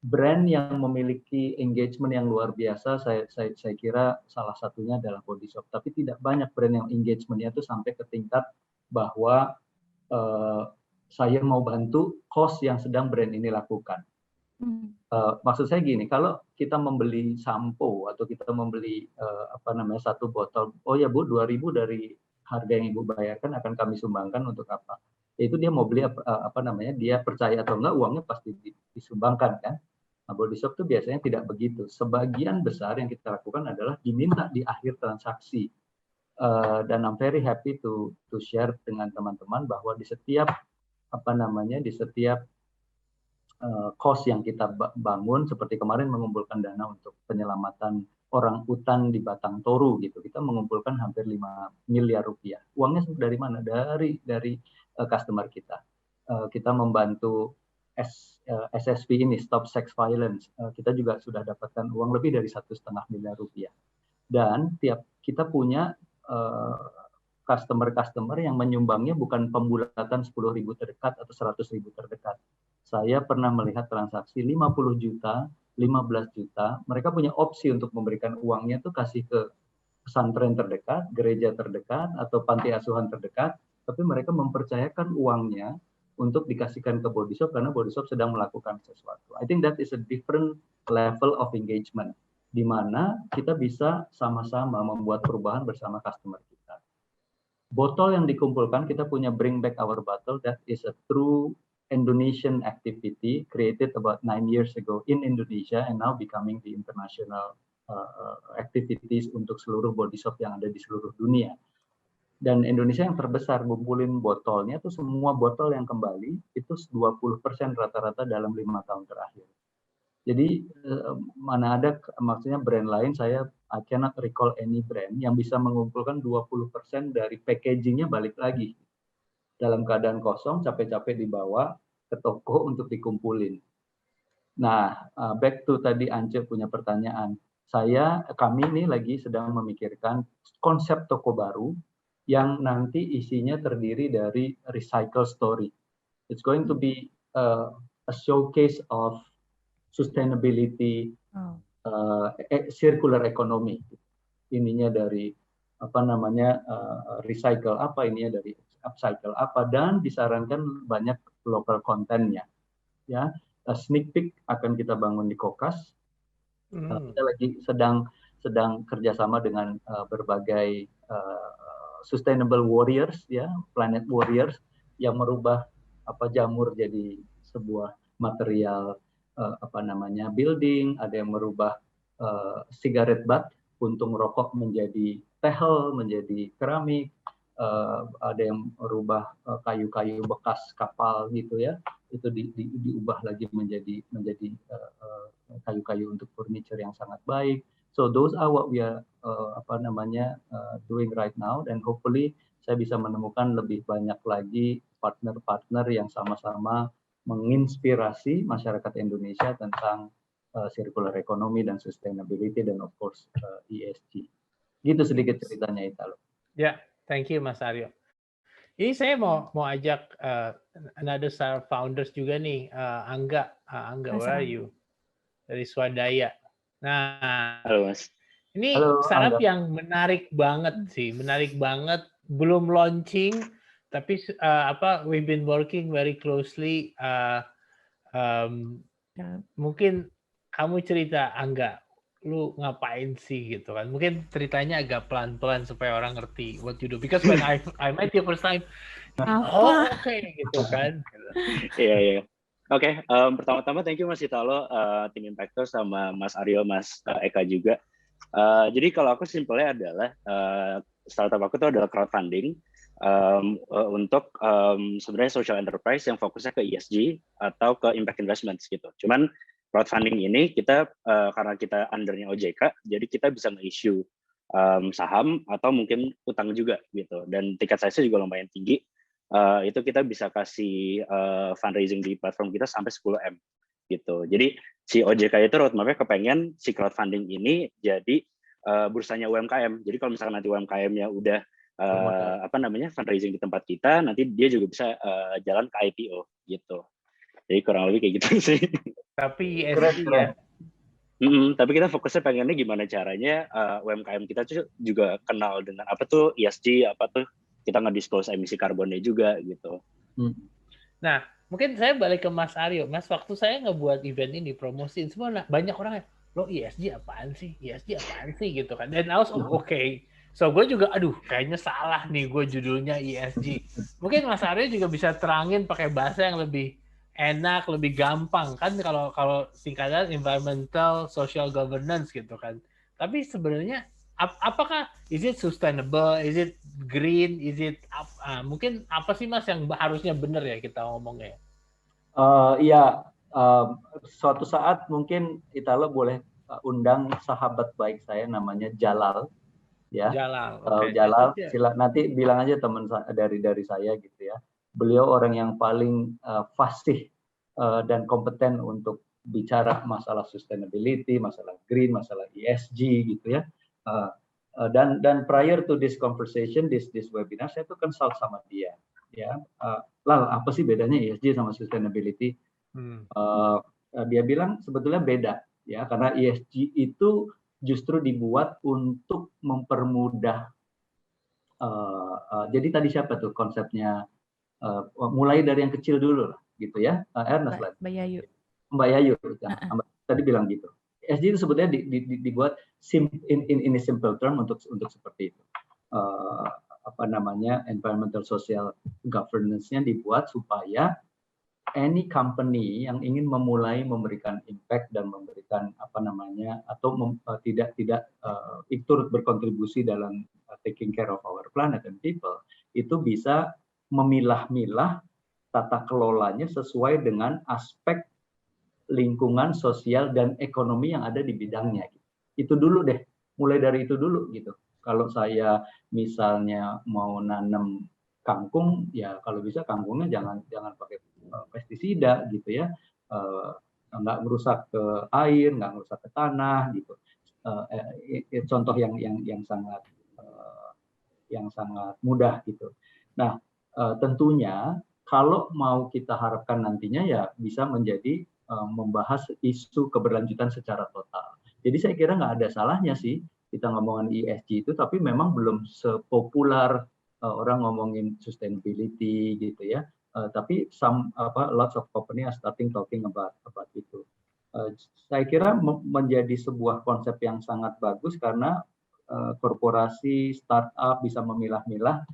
brand yang memiliki engagement yang luar biasa, saya kira salah satunya adalah Body Shop. Tapi tidak banyak brand yang engagementnya itu sampai ke tingkat bahwa saya mau bantu cost yang sedang brand ini lakukan. Maksud saya gini, kalau kita membeli sampo atau kita membeli satu botol, oh ya Bu, 2.000 dari harga yang Ibu bayarkan akan kami sumbangkan untuk apa? Itu dia mau beli dia percaya atau enggak, uangnya pasti disumbangkan kan. Nah, Body Shop itu biasanya tidak begitu. Sebagian besar yang kita lakukan adalah diminta di akhir transaksi. Dan I'm very happy to share dengan teman-teman bahwa di setiap cost yang kita bangun, seperti kemarin mengumpulkan dana untuk penyelamatan orang utan di Batang Toru gitu, kita mengumpulkan hampir 5 miliar rupiah. Uangnya dari mana? Dari customer kita. Kita membantu SSV ini, Stop Sex Violence. Kita juga sudah dapatkan uang lebih dari 1,5 miliar rupiah. Dan kita punya customer yang menyumbangnya bukan pembulatan 10.000 terdekat atau 100.000 terdekat. Saya pernah melihat transaksi 50 juta, 15 juta, mereka punya opsi untuk memberikan uangnya tuh kasih ke pesantren terdekat, gereja terdekat, atau panti asuhan terdekat, tapi mereka mempercayakan uangnya untuk dikasihkan ke Body Shop karena Body Shop sedang melakukan sesuatu. I think that is a different level of engagement, di mana kita bisa sama-sama membuat perubahan bersama customer kita. Botol yang dikumpulkan, kita punya Bring Back Our Bottle, that is a true Indonesian activity created about 9 years ago in Indonesia and now becoming the international activities untuk seluruh body shop yang ada di seluruh dunia. Dan Indonesia yang terbesar ngumpulin botolnya tuh semua botol yang kembali itu 20% rata-rata dalam 5 tahun terakhir. Jadi mana ada maksudnya brand lain, I cannot recall any brand yang bisa mengumpulkan 20% dari packagingnya balik lagi. Dalam keadaan kosong, capek-capek dibawa ke toko untuk dikumpulin. Nah, back to tadi Ance punya pertanyaan. Kami ini lagi sedang memikirkan konsep toko baru yang nanti isinya terdiri dari recycle story. It's going to be a showcase of sustainability, circular economy. Ininya dari recycle apa, ininya dari upcycle apa, dan disarankan banyak local content-nya. Ya, sneak peek akan kita bangun di Kokas. Kita lagi sedang kerjasama dengan berbagai sustainable warriors, ya, planet warriors yang merubah jamur jadi sebuah material building, ada yang merubah cigarette butt, puntung rokok menjadi tehel, menjadi keramik. Ada yang merubah kayu-kayu bekas kapal gitu ya, itu diubah lagi menjadi kayu-kayu untuk furniture yang sangat baik. So those are what we are doing right now, and hopefully saya bisa menemukan lebih banyak lagi partner-partner yang sama-sama menginspirasi masyarakat Indonesia tentang circular economy dan sustainability dan of course ESG. Gitu sedikit ceritanya Italo. Ya. Thank you, Mas Aryo. Ini saya mau ajak another star founders juga nih, Angga, where are you? Dari Swadaya. Nah, halo Mas. Ini startup yang menarik banget sih, menarik banget. Belum launching, tapi we've been working very closely. Mungkin kamu cerita, Angga, lu ngapain sih gitu kan? Mungkin ceritanya agak pelan-pelan supaya orang ngerti what you do. Because when I met you first time, gitu kan? Iya. Oke, pertama-tama thank you Mas Italo, tim Impactor sama Mas Aryo, Mas Eka juga. Jadi kalau aku simpelnya adalah startup aku itu adalah crowdfunding untuk sebenarnya social enterprise yang fokusnya ke ESG atau ke impact investments gitu. Cuman crowdfunding ini kita karena kita undernya OJK, jadi kita bisa nge-issue saham atau mungkin utang juga gitu. Dan tiket size-nya juga lumayan tinggi. Itu kita bisa kasih fundraising di platform kita sampai 10M gitu. Jadi si OJK itu roadmap-nya kepengen si crowdfunding ini jadi bursanya UMKM. Jadi kalau misalkan nanti UMKM-nya udah fundraising di tempat kita, nanti dia juga bisa jalan ke IPO gitu. Jadi kurang lebih kayak gitu sih. Tapi ESG ya. Tapi kita fokusnya pengennya gimana caranya UMKM kita tuh juga kenal dengan apa tuh ESG, apa tuh kita nge-disclose emisi karbonnya juga gitu. Nah, mungkin saya balik ke Mas Aryo. Mas, waktu saya ngebuat event ini, promosiin semua, banyak orang yang, lo ESG apaan sih? ESG apaan sih? Gitu kan. Dan I was okay. So, gue juga, kayaknya salah nih gue judulnya ESG. Mungkin Mas Aryo juga bisa terangin pakai bahasa yang lebih enak, lebih gampang. Kan kalau singkatan environmental, social governance gitu kan. Tapi sebenarnya, apakah is it sustainable, is it green, is it mungkin apa sih Mas yang harusnya benar ya kita ngomongnya? Suatu saat mungkin Italo boleh undang sahabat baik saya namanya Jalal, ya. Jalal, Jalal, nanti bilang aja teman dari saya gitu ya. Beliau orang yang paling fasih dan kompeten untuk bicara masalah sustainability, masalah green, masalah ESG gitu ya. Dan prior to this conversation, this webinar, saya tuh consult sama dia, ya. Lal, apa sih bedanya ESG sama sustainability? Dia bilang sebetulnya beda, ya, karena ESG itu justru dibuat untuk mempermudah. Jadi tadi siapa tuh konsepnya? Mulai dari yang kecil dulu lah, gitu ya. Ernest lah. Mbak Yayu, tadi bilang gitu. ESG itu sebetulnya dibuat in a simple term untuk seperti itu. Environmental social governance-nya dibuat supaya any company yang ingin memulai memberikan impact dan memberikan tidak ikut berkontribusi dalam taking care of our planet and people, itu bisa memilah-milah tata kelolanya sesuai dengan aspek lingkungan, sosial, dan ekonomi yang ada di bidangnya. Itu dulu deh, mulai dari itu dulu gitu. Kalau saya misalnya mau nanam kangkung, ya kalau bisa kangkungnya jangan pakai pestisida gitu ya, nggak merusak ke air, nggak merusak ke tanah gitu. Contoh yang sangat mudah gitu. Nah, tentunya kalau mau kita harapkan nantinya ya bisa menjadi membahas isu keberlanjutan secara total. Jadi saya kira nggak ada salahnya sih kita ngomongin ESG itu, tapi memang belum sepopuler orang ngomongin sustainability gitu ya. Tapi lots of company are starting talking about itu. Saya kira menjadi sebuah konsep yang sangat bagus karena korporasi, startup bisa memilah-milah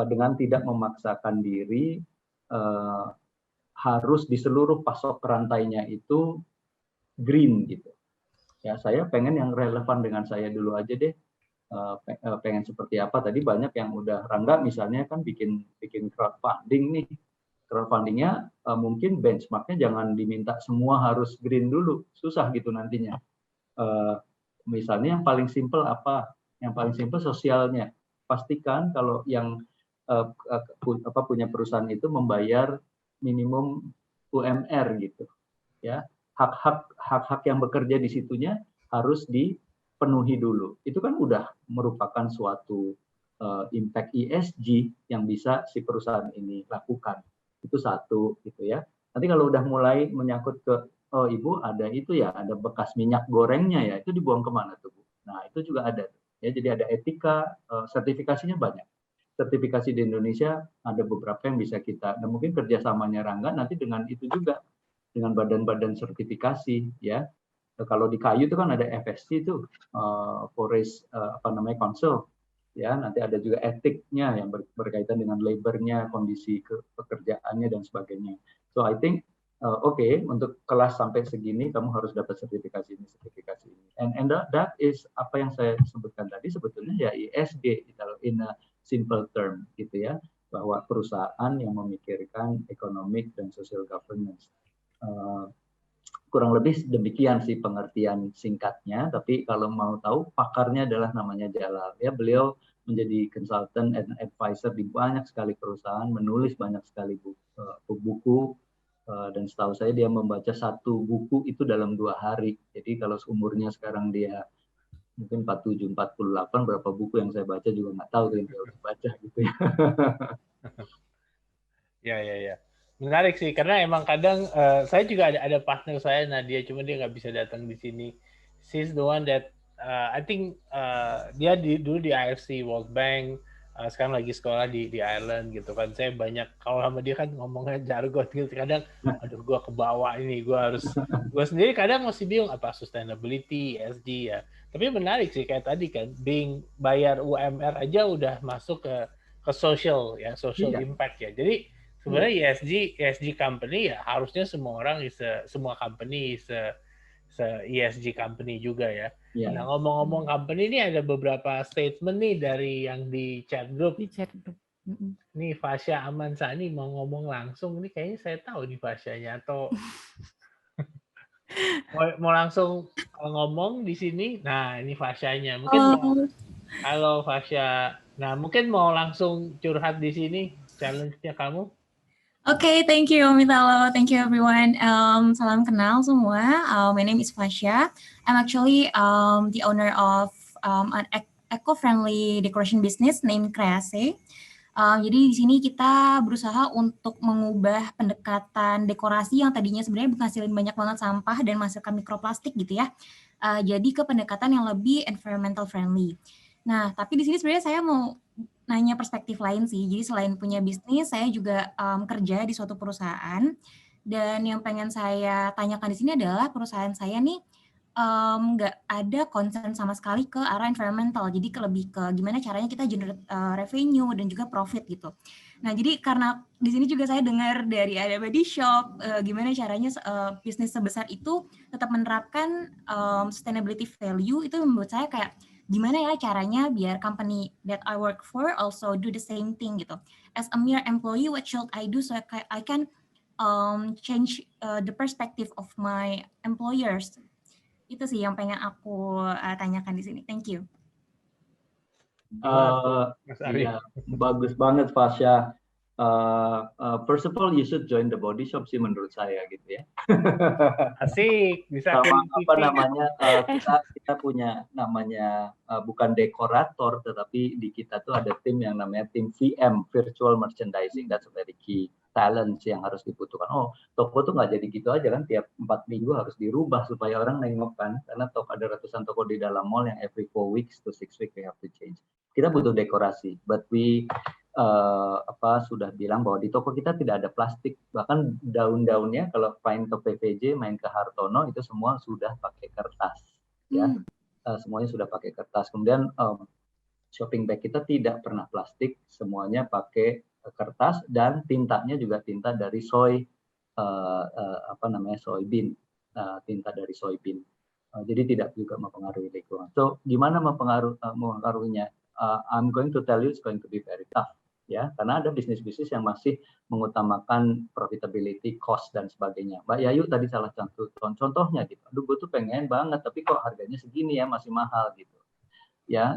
dengan tidak memaksakan diri harus di seluruh pasok rantainya itu green gitu. Ya, saya pengen yang relevan dengan saya dulu aja deh. Pengen seperti apa? Tadi banyak yang udah Rangga misalnya kan bikin crowdfunding nih. Crowdfundingnya mungkin benchmarknya jangan diminta semua harus green dulu, susah gitu nantinya. Misalnya yang paling simple apa? Yang paling simple sosialnya. Pastikan kalau yang punya perusahaan itu membayar minimum UMR gitu, ya. Hak-hak yang bekerja di situnya harus dipenuhi dulu. Itu kan udah merupakan suatu impact ESG yang bisa si perusahaan ini lakukan. Itu satu gitu ya. Nanti kalau udah mulai menyangkut ke Ibu ada itu ya, ada bekas minyak gorengnya ya, itu dibuang kemana tuh Bu? Nah itu juga ada ya. Jadi ada etika, sertifikasinya banyak. Sertifikasi di Indonesia ada beberapa yang bisa kita, dan mungkin kerjasamanya Rangga nanti dengan itu juga, dengan badan-badan sertifikasi ya. Kalau di kayu itu kan ada FSC itu, Forest Council ya. Nanti ada juga etiknya yang berkaitan dengan labornya, kondisi pekerjaannya dan sebagainya. So I think untuk kelas sampai segini kamu harus dapat sertifikasi ini. And that is apa yang saya sebutkan tadi sebetulnya ya ESG in a simple term gitu ya, bahwa perusahaan yang memikirkan economic dan social governance. kurang lebih demikian sih pengertian singkatnya. Tapi kalau mau tahu, pakarnya adalah namanya Jalal. Ya, beliau menjadi consultant and advisor di banyak sekali perusahaan, menulis banyak sekali buku. Dan setahu saya dia membaca satu buku itu dalam 2 hari. Jadi kalau umurnya sekarang dia mungkin 47, 48, berapa buku yang saya baca juga nggak tahu tuh yang dia udah baca gitu ya. Ya. Menarik sih, karena emang kadang saya juga ada partner saya, Nadia, cuma dia nggak bisa datang di sini. She's the one that I think dia dulu di IFC World Bank, sekarang lagi sekolah di Ireland gitu kan. Saya banyak kalau sama dia kan ngomongnya jargon gitu, kadang aduh gue kebawa ini, gue sendiri kadang masih bingung apa sustainability, ESG ya. Tapi menarik sih kayak tadi kan, bayar UMR aja udah masuk ke social ya, social impact ya. Jadi sebenarnya ESG company ya harusnya semua orang semua company ESG company juga ya. Nah, ngomong-ngomong company ini ada beberapa statement nih dari yang di chat group. Nih Fasya Amansani mau ngomong langsung, ini kayaknya saya tahu di Fasyanya atau mau langsung ngomong di sini. Nah, ini Fasyanya. Mungkin halo Fasya. Nah, mungkin mau langsung curhat di sini challenge-nya kamu. Okay, thank you, Mitalo. Thank you, everyone. Salam kenal semua. My name is Fasya. I'm actually the owner of an eco-friendly decoration business named Crease. Jadi di sini kita berusaha untuk mengubah pendekatan dekorasi yang tadinya sebenarnya menghasilkan banyak banget sampah dan menghasilkan mikroplastik gitu ya. Jadi ke pendekatan yang lebih environmental friendly. Nah, tapi di sini sebenarnya saya mau nanya perspektif lain sih. Jadi selain punya bisnis, saya juga kerja di suatu perusahaan. Dan yang pengen saya tanyakan di sini adalah perusahaan saya nih nggak ada concern sama sekali ke arah environmental. Jadi lebih ke gimana caranya kita generate revenue dan juga profit gitu. Nah, jadi karena di sini juga saya dengar dari ada Body Shop, gimana caranya bisnis sebesar itu tetap menerapkan sustainability value, itu membuat saya kayak gimana ya caranya biar company that I work for also do the same thing gitu. As a mere employee, what should I do so I can change the perspective of my employers? Itu sih yang pengen aku tanyakan di sini. Thank you. Ya, bagus banget Fasya. First of all, you should join the Body Shop sih menurut saya gitu ya. Asik, bisa sama apa namanya kita punya namanya bukan dekorator, tetapi di kita tuh ada tim yang namanya tim VM, Virtual Merchandising. That's a very key talent yang harus dibutuhkan. Oh, toko tuh nggak jadi gitu aja kan, tiap 4 minggu harus dirubah supaya orang nengok kan, karena toko ada ratusan toko di dalam mall yang every 4 weeks to 6 weeks we have to change. Kita butuh dekorasi, but we sudah bilang bahwa di toko kita tidak ada plastik, bahkan daun-daunnya kalau main ke PVJ, main ke Hartono itu semua sudah pakai kertas, ya, semuanya sudah pakai kertas. Kemudian shopping bag kita tidak pernah plastik, semuanya pakai kertas dan tintanya juga tinta dari soybean, tinta dari soybean. Jadi tidak juga mempengaruhi lingkungan. So gimana mempengaruhinya? I'm going to tell you it's going to be very tough. Ya, karena ada bisnis-bisnis yang masih mengutamakan profitability, cost dan sebagainya. Mbak Yayu tadi salah satu contohnya gitu. Aduh, gue tuh pengen banget, tapi kok harganya segini ya, masih mahal gitu. Ya,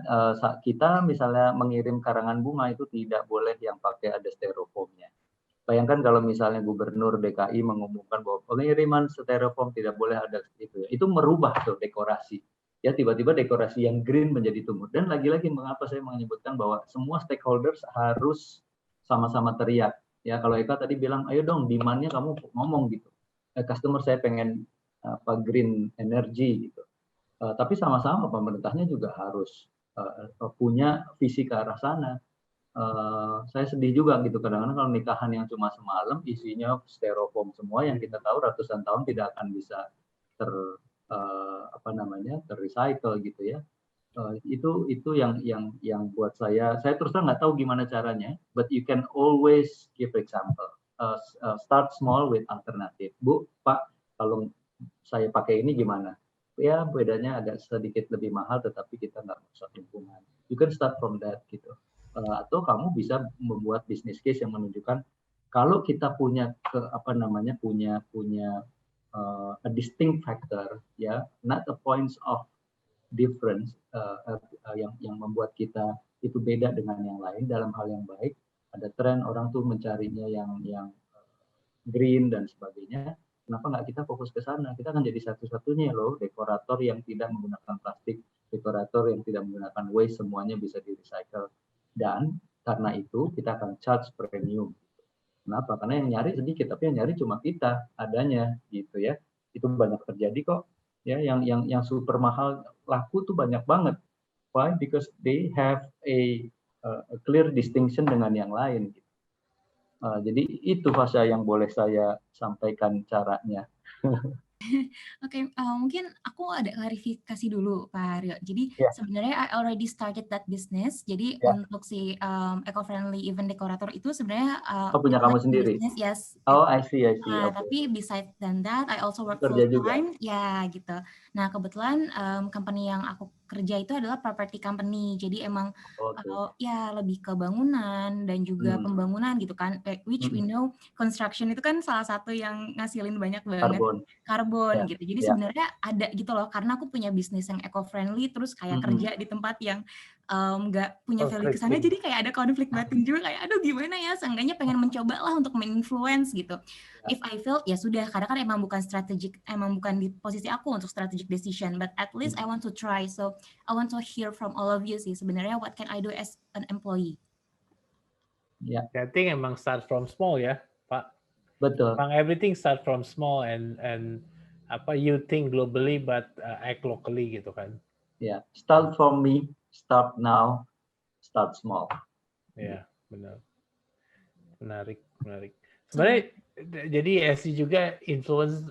kita misalnya mengirim karangan bunga itu tidak boleh yang pakai ada styrofoamnya. Bayangkan kalau misalnya Gubernur DKI mengumumkan bahwa pengiriman styrofoam tidak boleh ada itu ya. Itu merubah tuh dekorasi. Ya, tiba-tiba dekorasi yang green menjadi tumbuh. Dan lagi-lagi mengapa saya menyebutkan bahwa semua stakeholders harus sama-sama teriak. Ya, kalau Eka tadi bilang, ayo dong demand-nya kamu ngomong gitu. Customer saya pengen green energy gitu. Tapi sama-sama pemerintahnya juga harus punya visi ke arah sana. Saya sedih juga gitu kadang-kadang kalau nikahan yang cuma semalam isinya styrofoam semua yang kita tahu ratusan tahun tidak akan bisa terrecycle gitu ya. Itu yang buat saya terus terang nggak tahu gimana caranya, but you can always give example. Start small with alternative. Bu, Pak, kalau saya pakai ini gimana? Ya bedanya agak sedikit lebih mahal, tetapi kita nggak merusak lingkungan. You can start from that gitu. Atau kamu bisa membuat business case yang menunjukkan kalau kita punya punya a distinct factor, ya, not a points of difference yang membuat kita itu beda dengan yang lain dalam hal yang baik. Ada tren orang tuh mencarinya yang green dan sebagainya. Kenapa nggak kita fokus ke sana? Kita akan jadi satu-satunya loh dekorator yang tidak menggunakan plastik, dekorator yang tidak menggunakan waste, semuanya bisa di recycle. Dan karena itu kita akan charge premium. Kenapa? Karena yang nyari sedikit, tapi yang nyari cuma kita adanya, gitu ya. Itu banyak terjadi kok. Ya, yang super mahal laku tuh banyak banget. Why? Because they have a clear distinction dengan yang lain. Jadi itu Fasya yang boleh saya sampaikan caranya. Oke, mungkin aku ada klarifikasi dulu Pak Haryo. Jadi sebenarnya I already started that business. Jadi untuk si eco-friendly event decorator itu sebenarnya punya kamu sendiri. Business, yes. Oh, I see. Nah, Okay. Tapi besides than that, I also work Kerja full juga. time. Ya gitu. Nah kebetulan company yang aku kerja itu adalah property company. Jadi emang ya lebih ke bangunan dan juga pembangunan gitu kan. Which we know construction itu kan salah satu yang ngasilin banyak banget karbon gitu. Jadi sebenarnya ada gitu loh, karena aku punya bisnis yang eco-friendly, terus kayak kerja di tempat yang nggak punya value ke sana, jadi kayak ada konflik batin juga, kayak aduh gimana ya, seenggaknya pengen mencoba lah untuk men-influence gitu. If I fail, ya sudah, karena kan emang bukan strategic, emang bukan di posisi aku untuk strategic decision, but at least I want to try. So I want to hear from all of you sih, sebenarnya what can I do as an employee? I think emang start from small ya, Pak. Betul. Emang everything start from small and you think globally but act locally gitu kan. Start from me, start now, start small. Benar. Menarik. Sebenarnya jadi ESG juga influence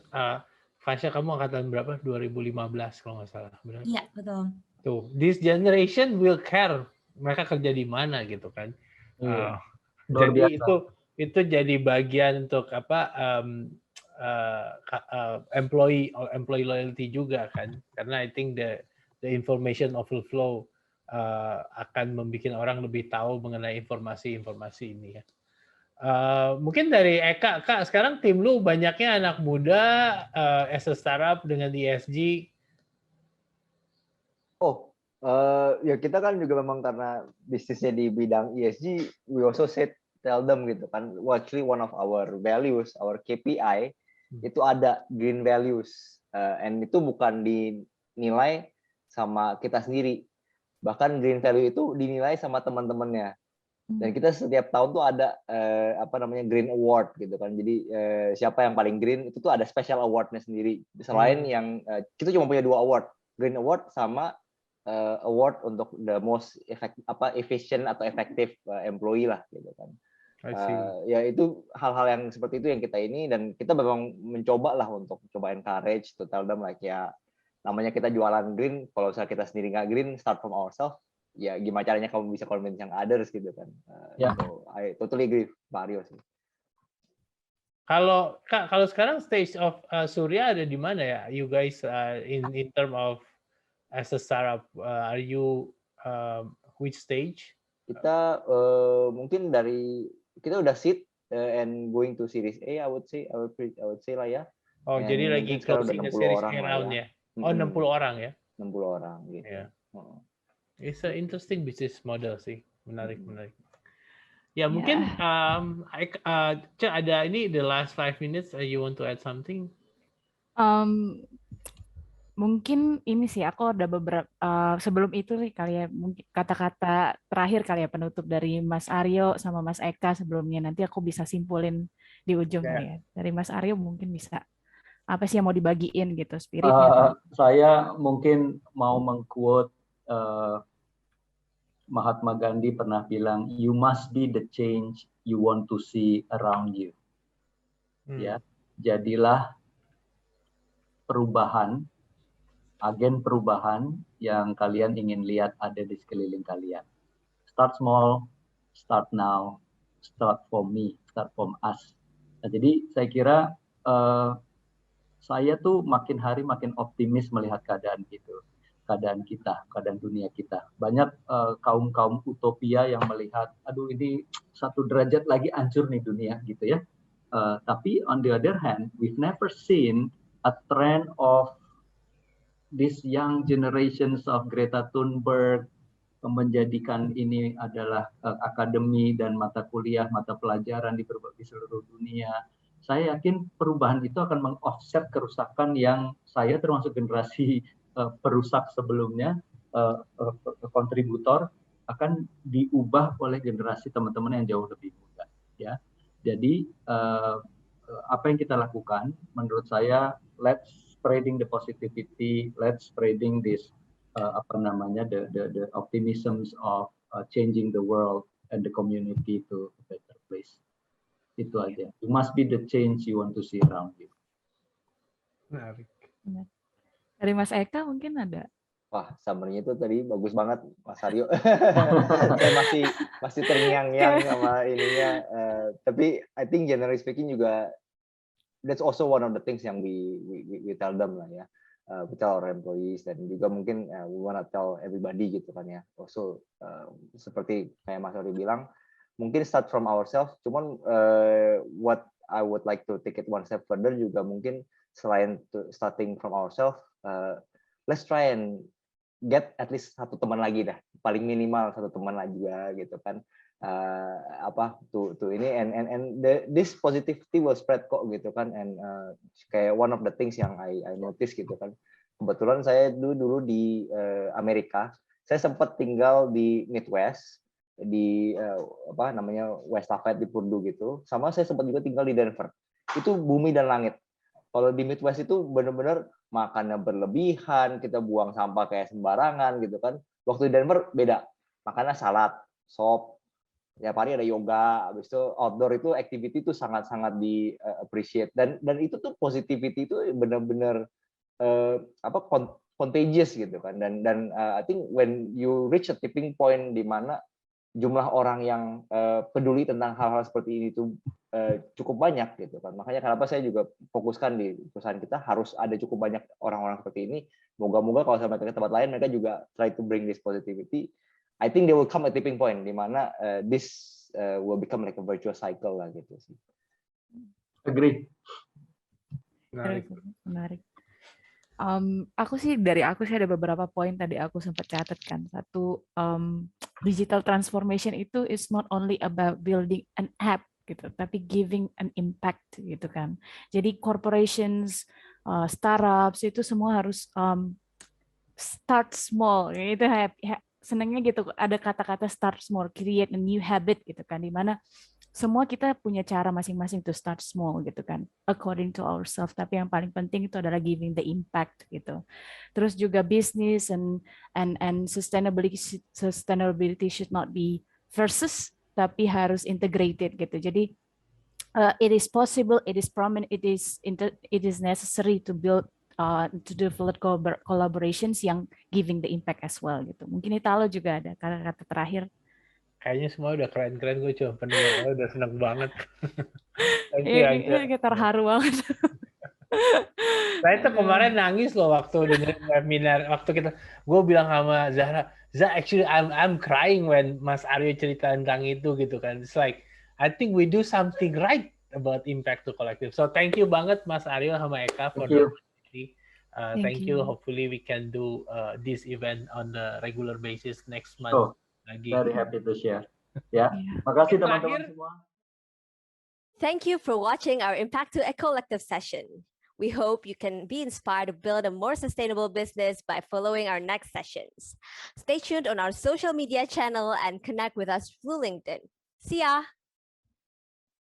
Fasya, kamu angkatan berapa? 2015 kalau nggak salah. Benar? Iya, betul. Tuh, this generation will care mereka kerja di mana gitu kan. Jadi itu jadi bagian untuk employee loyalty juga kan, karena I think the information overflow akan membuat orang lebih tahu mengenai informasi ini ya. Mungkin dari Eka, Kak, sekarang tim lu banyaknya anak muda as a startup dengan ESG. Ya kita kan juga memang karena bisnisnya di bidang ESG, we also tell them gitu kan, actually one of our values, our KPI itu ada green values, and itu bukan dinilai sama kita sendiri, bahkan green value itu dinilai sama teman-temannya. Dan kita setiap tahun tuh ada Green Award gitu kan. Jadi siapa yang paling green itu tuh ada special awardnya sendiri. Selain yang kita cuma punya 2 award, Green Award sama award untuk the most efficient atau effective employee lah gitu kan. Ya itu hal-hal yang seperti itu yang kita ini, dan kita memang mencoba lah untuk coba encourage to tell them like ya namanya kita jualan green, kalau misalnya kita sendiri nggak green, start from ourselves. Ya gimana caranya kamu bisa convince yang others gitu kan. So I totally agree Pak Aryo sih. Kalau sekarang stage of Surya ada di mana ya? You guys in term of as a startup, are you which stage? Kita mungkin kita udah seed and going to series A, I would say lah ya. And jadi lagi closing the series A round ya. 60 orang ya. 60 orang gitu. It's an interesting business model sih, menarik. Ya mungkin ada ini the last 5 minutes. You want to add something? Mungkin ini sih, aku ada beberapa sebelum itu nih kali ya, mungkin kata-kata terakhir kali ya penutup dari Mas Aryo sama Mas Eka sebelumnya, nanti aku bisa simpulin di ujung ya. Dari Mas Aryo mungkin bisa apa sih yang mau dibagiin gitu spiritnya? Saya mungkin mau meng-quote Mahatma Gandhi pernah bilang, you must be the change you want to see around you. Ya, jadilah perubahan, agen perubahan yang kalian ingin lihat ada di sekeliling kalian. Start small, start now, start from me, start from us. Nah, jadi saya kira saya tuh makin hari makin optimis melihat keadaan gitu. Keadaan kita, keadaan dunia kita. Banyak kaum utopia yang melihat, aduh ini 1 derajat lagi hancur nih dunia gitu ya. Tapi on the other hand, we've never seen a trend of this young generations of Greta Thunberg menjadikan ini adalah akademi dan mata kuliah, mata pelajaran di seluruh dunia. Saya yakin perubahan itu akan meng-offset kerusakan yang saya termasuk generasi perusak sebelumnya, kontributor, akan diubah oleh generasi teman-teman yang jauh lebih muda. Ya, jadi apa yang kita lakukan, menurut saya, let's spreading the positivity, let's spreading this the optimisms of changing the world and the community to a better place. Itu aja. You must be the change you want to see around you. Menarik. Dari Mas Eka mungkin ada. Wah, summary-nya itu tadi bagus banget, Mas Aryo. Saya masih terngiang-ngiang sama ininya. Tapi I think generally speaking juga that's also one of the things yang we tell them lah ya. We tell our employees dan juga mungkin we wanna tell everybody gitu kan ya. Also seperti kayak Mas Aryo bilang, mungkin start from ourselves. Cuman what I would like to take it one step further juga mungkin selain starting from ourselves, let's try and get at least satu teman lagi dah, paling minimal satu teman lagi ya gitu kan. To ini and this positivity will spread kok gitu kan. And kayak one of the things yang I notice gitu kan. Kebetulan saya dulu di Amerika, saya sempat tinggal di Midwest, di West Lafayette di Purdue gitu. Sama saya sempat juga tinggal di Denver. Itu bumi dan langit. Kalau di Midwest itu benar-benar makannya berlebihan, kita buang sampah kayak sembarangan gitu kan. Waktu di Denver beda, makannya salad, sop, tiap hari ada yoga, habis itu outdoor itu activity itu sangat-sangat di appreciate dan itu tuh positivity itu benar-benar contagious gitu kan. Dan I think when you reach a tipping point di mana jumlah orang yang peduli tentang hal-hal seperti ini tuh cukup banyak gitu kan. Makanya kenapa saya juga fokuskan di perusahaan kita harus ada cukup banyak orang-orang seperti ini. Moga-moga kalau sampai ke tempat lain mereka juga try to bring this positivity. I think there will come a tipping point di mana this will become like a virtuous cycle lah gitu sih. Agree. Menarik. Aku sih ada beberapa poin tadi aku sempat catatkan. Satu, digital transformation itu is not only about building an app gitu, tapi giving an impact gitu kan. Jadi corporations, startups itu semua harus start small. Itu senangnya gitu, ada kata-kata start small, create a new habit gitu kan, dimana semua kita punya cara masing-masing to start small gitu kan, according to ourselves. Tapi yang paling penting itu adalah giving the impact gitu. Terus juga business and sustainability should not be versus, tapi harus integrated gitu. Jadi it is possible, it is prominent, it is necessary to build to develop collaborations yang giving the impact as well gitu. Mungkin Italo juga ada kata-kata terakhir. Kayaknya semua udah keren-keren, gue cuma pendengar udah seneng banget. Iya, terharu banget. Saya tuh kemarin nangis loh waktu dengerin webinar, gue bilang sama Zahra, actually I'm crying when Mas Aryo cerita tentang itu gitu kan. It's like I think we do something right about impact to collective. So thank you banget Mas Aryo sama Eka for the opportunity. Thank you. Hopefully we can do this event on the regular basis next month. Very happy to share. Ya, makasih teman-teman semua. Thank you for watching our Impact to Collective session. We hope you can be inspired to build a more sustainable business by following our next sessions. Stay tuned on our social media channel and connect with us through LinkedIn. See ya!